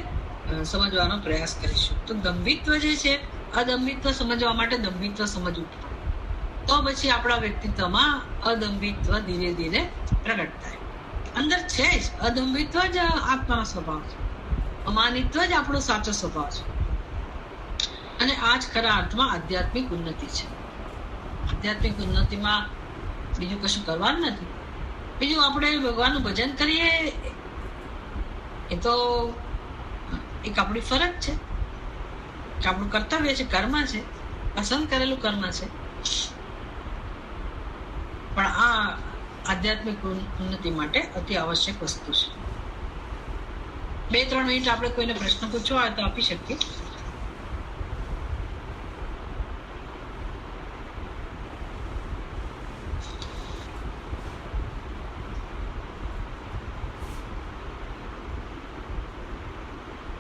સમજવાનો પ્રયાસ કરીશું. તો દંભિત્વ જે છે, અદંભિત્વ સમજવા માટે દંભિત્વ સમજવું પડે, તો પછી આપણા વ્યક્તિત્વમાં અદંભિત્વ ધીરે ધીરે પ્રગટ થાય. અંદર છે જ અદંભિત્વ જ આત્માનો સ્વભાવ છે, અમાનિત્વ જ આપણો સાચો સ્વભાવ છે. અને આ જ ખરા અર્થમાં આધ્યાત્મિક ઉન્નતિ છે. આધ્યાત્મિક ઉન્નતિમાં બીજું કશું કરવાનું નથી. બીજું આપણે ભગવાનનું ભજન કરીએ એ તો એક આપણી ફરજ છે, આપણું કર્તવ્ય છે, કર્મ છે, પસંદ કરેલું કર્મ છે. પણ આ આધ્યાત્મિક ઉન્નતિ માટે અતિ આવશ્યક વસ્તુ છે. 2-3 મિનિટ આપણે કોઈને પ્રશ્ન પૂછવો હોય તો આપી શકીએ.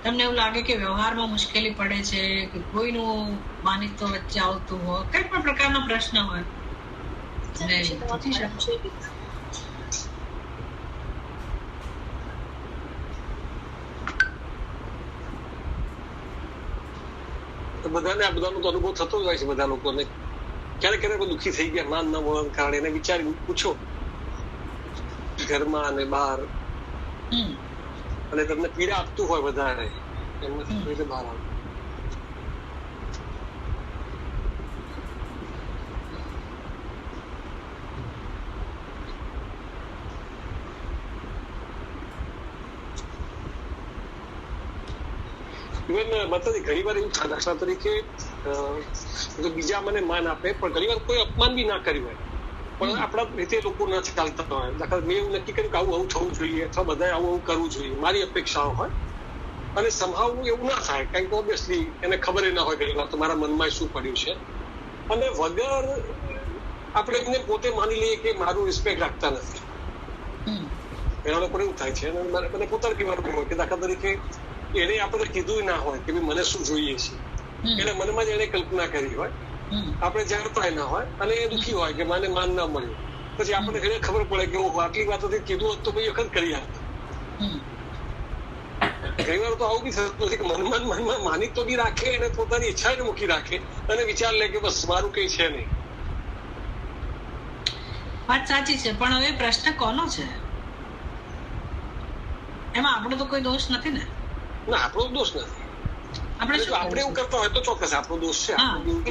તમને એવું લાગે કે વ્યવહારમાં મુશ્કેલી પડે છે કે કોઈનું માનિત્વ વચ્ચે આવતું હોય, કઈ પણ પ્રકારનો પ્રશ્ન હોય બધાને આ બધાનો તો અનુભવ થતો જ હોય છે. બધા લોકોને ક્યારેક ક્યારેક દુઃખી થઈ ગયા માન ન મળવાના કારણે એને વિચારી પૂછો ઘરમાં અને બહાર, અને તમને પીડા આપતું હોય વધારે એમાંથી બહાર આવે. ઇવન માતાજી ઘણી વાર એવું થાય, દાખલા તરીકે બીજા મને માન આપે પણ ઘણી વાર કોઈ અપમાન બી ના કર્યું હોય પણ આપણા રીતે લોકો ના ચાલતા હોય. દાખલા મેં એવું નક્કી કર્યું કે આવું આવું થવું જોઈએ અથવા બધાએ આવું આવું કરવું જોઈએ, મારી અપેક્ષાઓ હોય અને સંભાવ એવું ના થાય કારણ કે ઓબ્વિયસલી એને ખબર ના હોય ઘણી વાર તો મારા મનમાં શું પડ્યું છે. અને વગર આપણે એમને પોતે માની લઈએ કે મારું રિસ્પેક્ટ રાખતા નથી. ઘણા લોકો એવું થાય છે અને મને પોતાને કહેવાનું હોય કે દાખલા તરીકે એને આપણે કીધું ના હોય કે મને શું જોઈએ છે, એને મનમાં જ એને કલ્પના કરી હોય, આપણે જાણતા ના હોય અને એ દુઃખી હોય કે મને માન ના મળ્યું. પછી આપણને ઘણી ખબર પડે કે આટલી વાતોથી કીધું હોત તો કોઈ વખત કરી આપત. ઘણી વાર તો આવું બી થતું નથી કે મનમાં માની તો બી રાખે અને પોતાની ઈચ્છા જ મૂકી રાખે અને વિચાર લે કે બસ મારું કઈ છે નહીં. વાત સાચી છે, પણ હવે પ્રશ્ન કોનો છે? એમાં આપણો તો કોઈ દોષ નથી ને. ના, આપણો દોષ નથી. આપણે એવું કરતા હોય તો ચોક્કસ આપણો દોષ છે.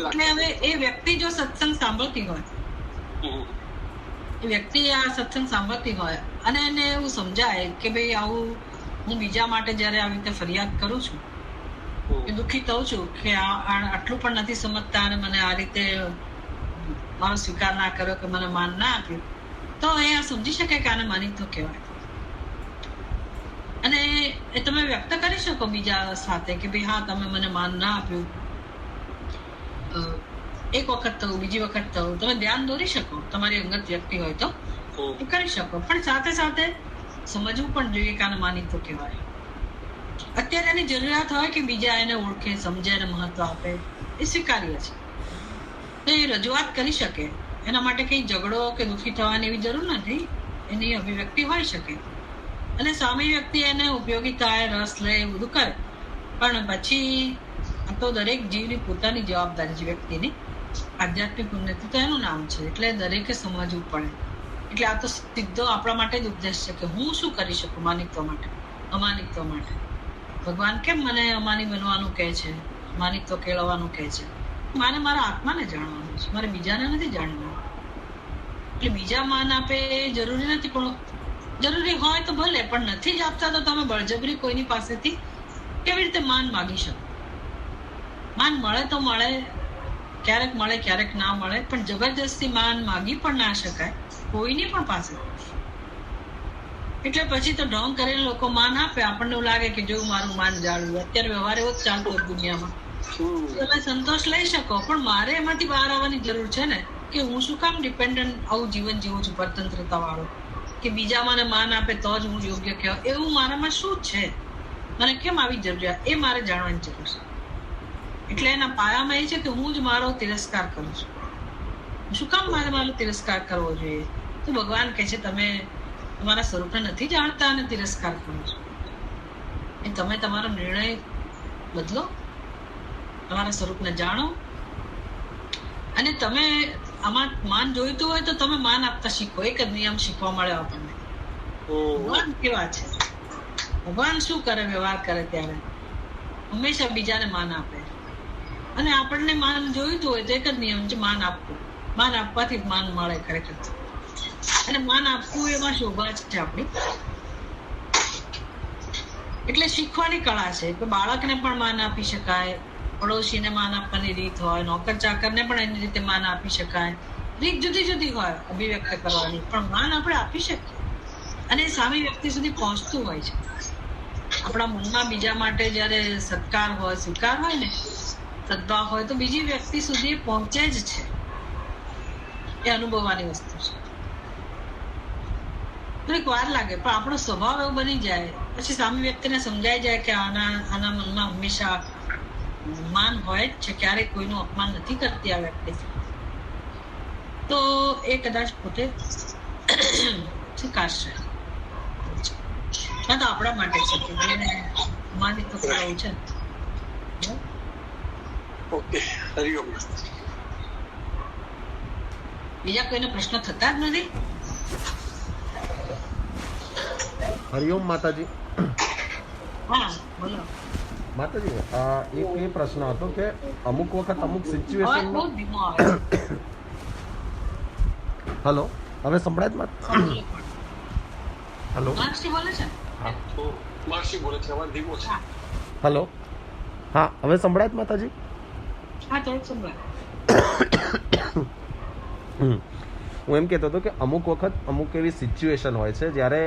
એટલે હવે એ વ્યક્તિ જો સત્સંગ સાંભળતી હોય, એ વ્યક્તિ આ સત્સંગ સાંભળતી હોય અને એને એવું સમજાય કે ભાઈ આવું હું બીજા માટે જયારે આવી રીતે ફરિયાદ કરું છું, કે દુઃખી થઉં છું કે આટલું પણ નથી સમજતા અને મને આ રીતે મારો સ્વીકાર ના કર્યો કે મને માન ના આપ્યું, તો એ સમજી શકે કે આને માનિત્વ કહેવાય. અને એ તમે વ્યક્ત કરી શકો બીજા સાથે કે ભાઈ હા તમે મને માન ના આપ્યું, એક વખત થયું, બીજી વખત થયું, તમે ધ્યાન દોરી શકો. તમારી અંગત વ્યક્તિ હોય તો કરી શકો, પણ સાથે સાથે સમજવું પણ જોઈએ કે આને માનિત્વ કહેવાય. અત્યારે એની જરૂરિયાત હોય કે બીજા એને ઓળખે, સમજે અને મહત્વ આપે, એ સ્વીકાર્ય છે. તો એ રજૂઆત કરી શકે. એના માટે કઈ ઝઘડો કે દુઃખી થવાની એવી જરૂર નથી, એની અભિવ્યક્તિ હોઈ શકે અને સામે વ્યક્તિ એને ઉપયોગી થાય, રસ લે, એ બધું કરે. પણ પછી આ તો દરેક જીવની પોતાની જવાબદારી છે વ્યક્તિની. આધ્યાત્મિક ઉન્નતિ તો એનું નામ છે, એટલે દરેકે સમજવું પડે. એટલે આ તો સીધો આપણા માટે જ ઉપદેશ છે કે હું શું કરી શકું માનિત્વ માટે, અમાનિત્વ માટે. ભગવાન કેમ મને અમાની બનવાનું કહે છે, માનિત્વ કેળવવાનું કહે છે? મારે મારા આત્માને જાણવાનું છે, મારે બીજાને નથી જાણવાનું. એટલે બીજા માન આપે જરૂરી નથી, પણ જરૂરી હોય તો ભલે, પણ નથી જ આપતા તો તમે બળજબરી કોઈની પાસેથી કેવી રીતે માન માગી શકો? માન મળે તો મળે, ક્યારેક મળે ક્યારેક ના મળે, પણ જબરજસ્તી માન માગી પણ ના શકાય કોઈની પણ પાસે. એટલે પછી તો ઢોંગ કરીને લોકો માન આપે, આપણને એવું લાગે કે જો મારું માન જાળવ્યું. અત્યારે વ્યવહાર એવો જ ચાલતો હોય દુનિયામાં. તમે સંતોષ લઈ શકો, પણ મારે એમાંથી બહાર આવવાની જરૂર છે ને કે હું શું કામ ડિપેન્ડન્ટ આવું જીવન જીવું છું, પરતંત્રતા વાળો, કે બીજા મને માન આપે તો જ હું યોગ્ય કહેવાય. એવું મારામાં શું છે, મને કેમ આવી જરૂરિયાત, એ મારે જાણવાની જરૂર છે. એટલે એના પાયામાં એ છે કે હું જ મારો તિરસ્કાર કરું છું. શું કામ મારે મારો તિરસ્કાર કરવો જોઈએ? તો ભગવાન કહે છે તમે તમારા સ્વરૂપને નથી જાણતા અને તિરસ્કાર કરો છો. એ તમે તમારો નિર્ણય બદલો, તમારા સ્વરૂપને જાણો. અને તમે આમાં માન જોઈતું હોય તો તમે માન આપતા શીખો. એક જ નિયમ શીખવા મળે આપણને. ભગવાન કેવા છે, ભગવાન શું કરે, વ્યવહાર કરે ત્યારે હંમેશા બીજાને માન આપે. અને આપણને માન જોઈતું હોય તો એક જ નિયમ છે, માન આપવું. માન આપવાથી માન મળે ખરેખર. અને માન આપવું એમાં શોભા છે આપણી. એટલે શીખવાની કળા છે કે બાળકને પણ માન આપી શકાય, પડોશીને માન આપવાની રીત હોય, નોકર ચાકરને પણ એની રીતે માન આપી શકાય. રીત જુદી જુદી હોય અભિવ્યક્ત કરવાની, પણ માન આપણે આપી શકીએ અને સામી વ્યક્તિ સુધી પહોંચતું હોય છે. આપણા મનમાં બીજા માટે જયારે સત્કાર હોય, સ્વીકાર હોય ને, સદભાવ હોય, તો બીજી વ્યક્તિ સુધી પહોંચે જ છે. એ અનુભવવાની વસ્તુ છે. થોડીક વાર લાગે, પણ આપણો સ્વભાવ એવો બની જાય પછી સામી વ્યક્તિને સમજાઈ જાય કે આના મનમાં હંમેશા માન હોય જ છે, ક્યારેય કોઈનું અપમાન નથી કરતી આ વ્યક્તિ, તો એ કદાચ પોતે સ્વીકારશે. તો આપણા માટે છે કે જેને માની તો કરવું છે. ઓકે, હરિઓમ. બીજા કોઈને પ્રશ્ન થતા જ નથી? હરિઓમ માતાજી. હા બોલો માતાજી, એક એ પ્રશ્ન હતો કે અમુક વખત અમુક સિચ્યુએશન. બહુ ધીમો આવે. હલો, હવે સંભળાય જ? હલો, માર્ક્સી બોલે છે. તો માર્શી બોલે છે, અવાજ ધીમો છે. હલો, હા હવે સંભળાય જ માતાજી? હા થોડુંક સંભળાય. હું એમ કહેતો હતો કે અમુક વખત અમુક એવી સિચ્યુએશન હોય છે જ્યારે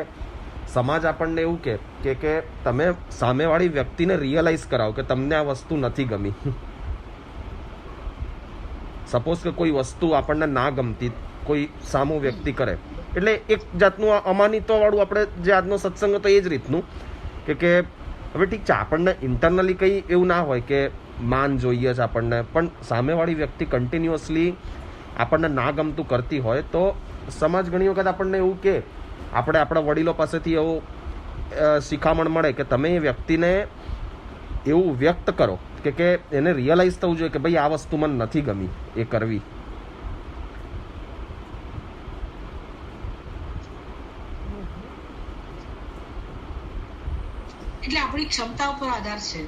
સમાજ આપણને એવું કે તમે સામેવાળી વ્યક્તિને રિયલાઇઝ કરાવો કે તમને આ વસ્તુ નથી ગમી. સપોઝ કે કોઈ વસ્તુ આપણને ના ગમતી કોઈ સામો વ્યક્તિ કરે, એટલે એક જાતનું અમાનિત્વ વાળું આપણે જે આજનો સત્સંગ હતો એ જ રીતનું કે હવે ઠીક છે, આપણને ઇન્ટરનલી કંઈ એવું ના હોય કે માન જોઈએ છે આપણને, પણ સામેવાળી વ્યક્તિ કન્ટિન્યુઅસલી આપણને ના ગમતું કરતી હોય તો સમાજ ઘણી વખત આપણને એવું કે આપણે આપણા વડીલો પાસેથી એવું શિખામણ મળે કે તમે એ વ્યક્તિને એવું વ્યક્ત કરો કે એને રિયલાઇઝ થવું જોઈએ કે ભાઈ આ વસ્તુ મને નથી ગમી એ કરવી. એટલે આપણી ક્ષમતા ઉપર આધાર છે,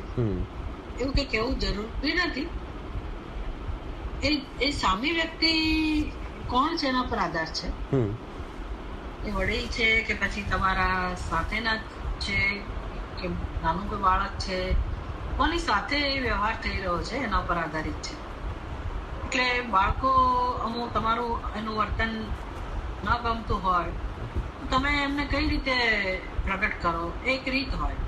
એવું કઈ કેવું જરૂરી નથી. એ સામી વ્યક્તિ કોણ છે એના પર આધાર છે. એ વડીલ છે કે પછી તમારા સાથેના છે કે નાનું કોઈ બાળક છે, કોની સાથે વ્યવહાર થઈ રહ્યો છે એના પર આધારિત છે. એટલે બાળકો અમુક તમારું એનું વર્તન ન ગમતું હોય તો તમે એમને કઈ રીતે પ્રગટ કરો, એક રીત હોય.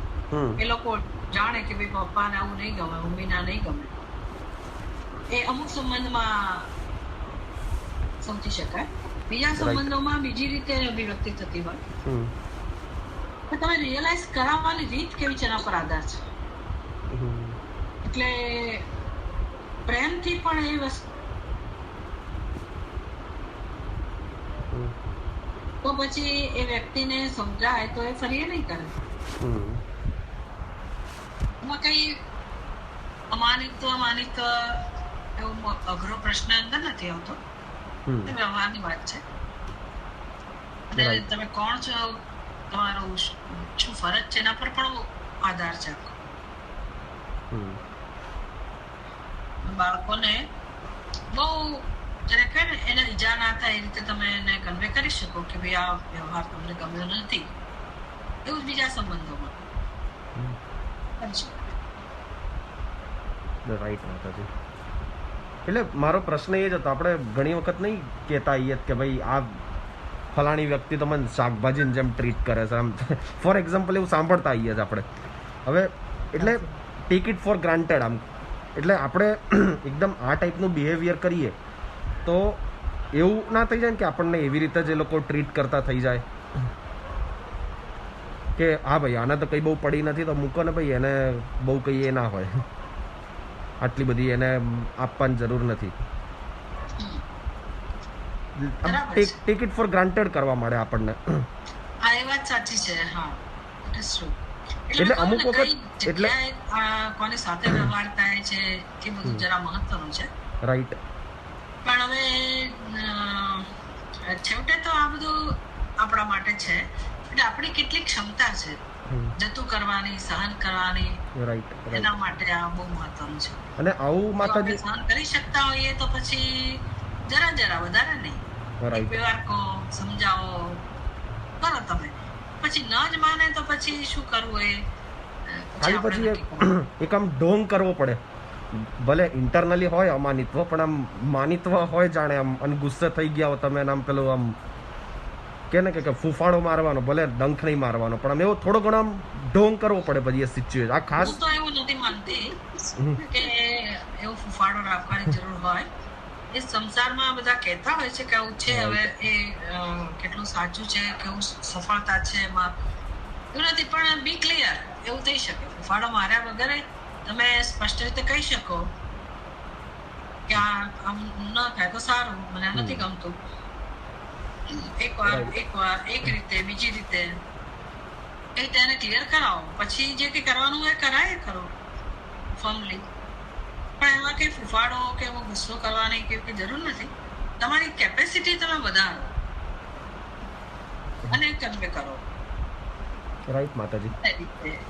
એ લોકો જાણે કે ભાઈ પપ્પાને આવું નહીં ગમે, મમ્મીને નહીં ગમે. એ અમુક સંબંધમાં સમજી શકાય. બીજા સંબંધોમાં બીજી રીતે અભિવ્યક્તિ થતી હોય. તમે રિયલાઇઝ કરાવવાની રીત કેવી છે એના પર આધાર છે. એટલે પ્રેમથી પણ એ વસ્તુ તો પછી એ વ્યક્તિને સમજાય તો એ ફરી એ નહીં કરે. એમાં કઈ અમાનિત એવો અઘરો પ્રશ્ન અંદર નથી આવતો. વ્યવહારની વાત છે. અને તમે કોણ છો, તમારું શું ફરજ છે એના પર પણ આધાર છે. બાળકોને બહુ જયારે કહે ને એને ઈજા ના થાય એ રીતે તમે એને કન્વે કરી શકો કે ભાઈ આ વ્યવહાર તમને ગમ્યો નથી. એવું જ બીજા સંબંધોમાં રાઈટ માતાજી. એટલે મારો પ્રશ્ન એ જ હતો, આપણે ઘણી વખત નહીં કહેતા આવીએ કે ભાઈ આ ફલાણી વ્યક્તિ તો મને શાકભાજીની જેમ ટ્રીટ કરે છે, આમ ફોર એક્ઝામ્પલ એવું સાંભળતા આવીએ છીએ આપણે. હવે એટલે ટેક ઇટ ફોર ગ્રાન્ટેડ આમ, એટલે આપણે એકદમ આ ટાઈપનું બિહેવિયર કરીએ તો એવું ના થઈ જાય ને કે આપણને એવી રીતે જ એ લોકો ટ્રીટ કરતા થઈ જાય કે હા ભાઈ આને તો કંઈ બહુ પડી નથી તો મૂકો ને ભાઈ, એને બહુ કંઈ એ ના હોય, આટલી બધી એને આપવાની જરૂર નથી. ટેક ઇટ ફોર ગ્રાન્ટેડ કરવા મળે આપણને. હા એ વાત સાચી છે. હા એટલે અમુક વખત એટલે કોની સાથે વ્યવહાર થાય છે એ બધું જરા મહત્વનું છે. રાઈટ. પણ હવે છેવટે તો આ બધું આપણા માટે છે. એટલે આપણી કેટલી ક્ષમતા છે જતું કરવાની, સહન કરવાની, રાઈટ એના માટે આ બહુ મહત્વનું છે. અને આવું જો આપણે માતાજી સહન કરી શકતા હોઈએ તો પછી જરા વધારે નહીં, રાઈટ બે વાર કહો, સમજાવો, કરો તમે. પછી ન જ માને તો પછી શું કરવું એ ખાલી આપણે પછી નક્કી કરવું. એક આમ ઢોંગ કરવો પડે, ભલે ઇન્ટરનલી હોય અમાનિત્વ, પણ આમ માનિત્વ હોય જાણે આમ, અને ગુસ્સે થઈ ગયા હો તમે, આમ પેલું આમ કે ને કે ફૂફાડો મારવાનો, ભલે ડંખ નહીં મારવાનો, પણ આમ એવો થોડો ઘણો આમ ઢોંગ કરવો પડે પછી એ સિચ્યુએશન. આ ખાસ હું તો એવું નથી માનતી કે એવો ફૂફાડો રાખવાની જરૂર હોય. એ સંસારમાં બધા કહેતા હોય છે કે આવું છે, હવે એ કેટલું સાચું છે, કેવું સફળતા છે એમાં, એવું નથી. પણ બી ક્લિયર, એવું થઈ શકે ફૂફાડો માર્યા વગર તમે સ્પષ્ટ રીતે કહી શકો કે આમ ન થાય તો સારું, મને નથી ગમતું. એક વાર એક રીતે, બીજી રીતે એ તેને ક્લિયર કરાવો, પછી જે કંઈ કરવાનું હોય કરાય કરો ફર્મલી. પણ એમાં કઈ ફૂફાડો કે એવો ગુસ્સો કરવાની કે જરૂર નથી. તમારી કેપેસિટી તમે વધારો અને કન્વે કરો. રાઈટ માતાજી.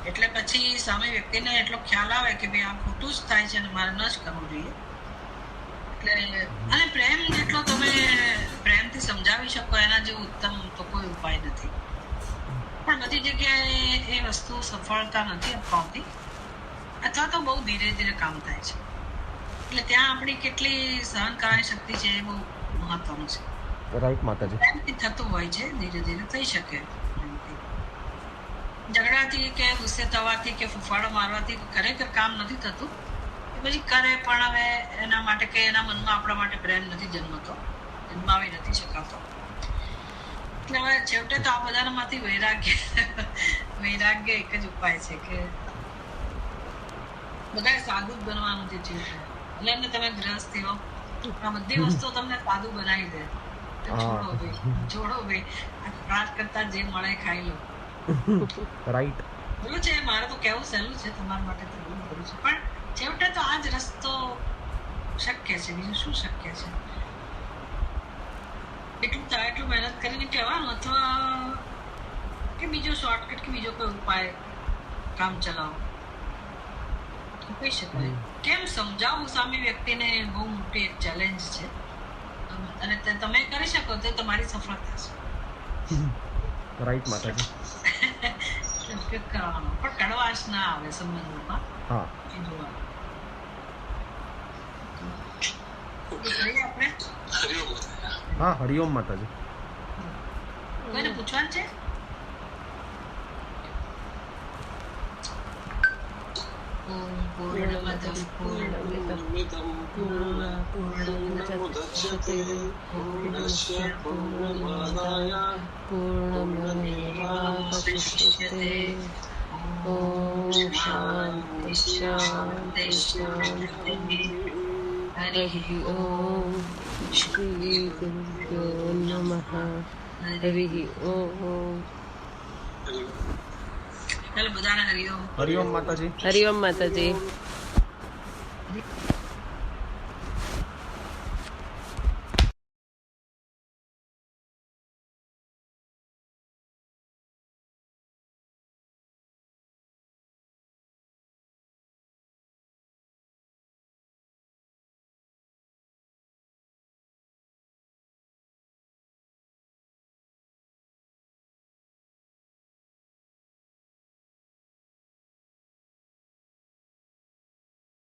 એટલે પછી સામે વ્યક્તિને એટલો ખ્યાલ આવે કે ભાઈ આ ખોટું જ થાય છે અને મારે ન જ કરવું જોઈએ. એટલે અને પ્રેમ જેટલો તમે પ્રેમથી સમજાવી શકો એના જેવું ઉત્તમ તો કોઈ ઉપાય નથી. પણ બધી જગ્યાએ એ વસ્તુ સફળતા નથી અપાવતી, અથવા તો બહુ ધીરે ધીરે કામ થાય છે. એટલે ત્યાં આપણી કેટલી સહન કરવાની શક્તિ છે એ બહુ મહત્વનું છે. રાઈટ માતાજી. પ્રેમથી થતું હોય છે, ધીરે ધીરે થઈ શકે. ઝઘડાથી કે ગુસ્સે થવાથી કે ફૂફાડો મારવાથી ખરેખર કામ નથી થતું. પછી કરે પણ હવે એના માટે કે એના મનમાં આપણા માટે પ્રેમ નથી જન્માવી નથી શકાતો. એટલે હવે છેવટે તો આ બધામાંથી વૈરાગ્ય એક જ ઉપાય છે કે બધાએ સાદું જ બનવાનું છે. એટલે તમે ગ્રહસ્થી હો, આ બધી વસ્તુઓ તમને સાદું બનાવી દે. છોડો ભાઈ, રાત કરતા જે મળે ખાઈ લો. રાઈટ. બોલું છે મારે તો કેવું સહેલું છે, તમારા માટે તો બહુ બધું છે, પણ છેવટે તો આ જ રસ્તો શક્ય છે. બીજું શું શક્ય છે? એટલું થાય એટલું મહેનત કરીને કહેવાનું, અથવા કે બીજો શોર્ટકટ કે બીજો કોઈ ઉપાય કામ ચલાવો કહી શકાય. કેમ સમજાવવું સામે વ્યક્તિને બહુ મોટી એક ચેલેન્જ છે, અને તમે કરી શકો તો તમારી સફળતા છે. રાઈટ માતાજી. ઉપયોગ કરવાનો, પણ કડવાશ ના આવે સંબંધોમાં. હા. આપણે હા, હરિઓમ માતાજી. કોઈને પૂછવાનું છે? પૂર્ણમદઃ પૂર્ણમિદં પૂર્ણમુદચ્યતે પૂર્ણસ્ય પૂર્ણમાદાય પૂર્ણમેવાવશિષ્યતે. ઓમ શાંતિ શાંતિ શાંતિ. હરિ ઓમ. શ્રી ગુરુભ્યો નમઃ. હરિ ઓમ. ચાલો બધાને હરિ ઓમ. હરિઓમ માતાજી. હરિઓમ માતાજી.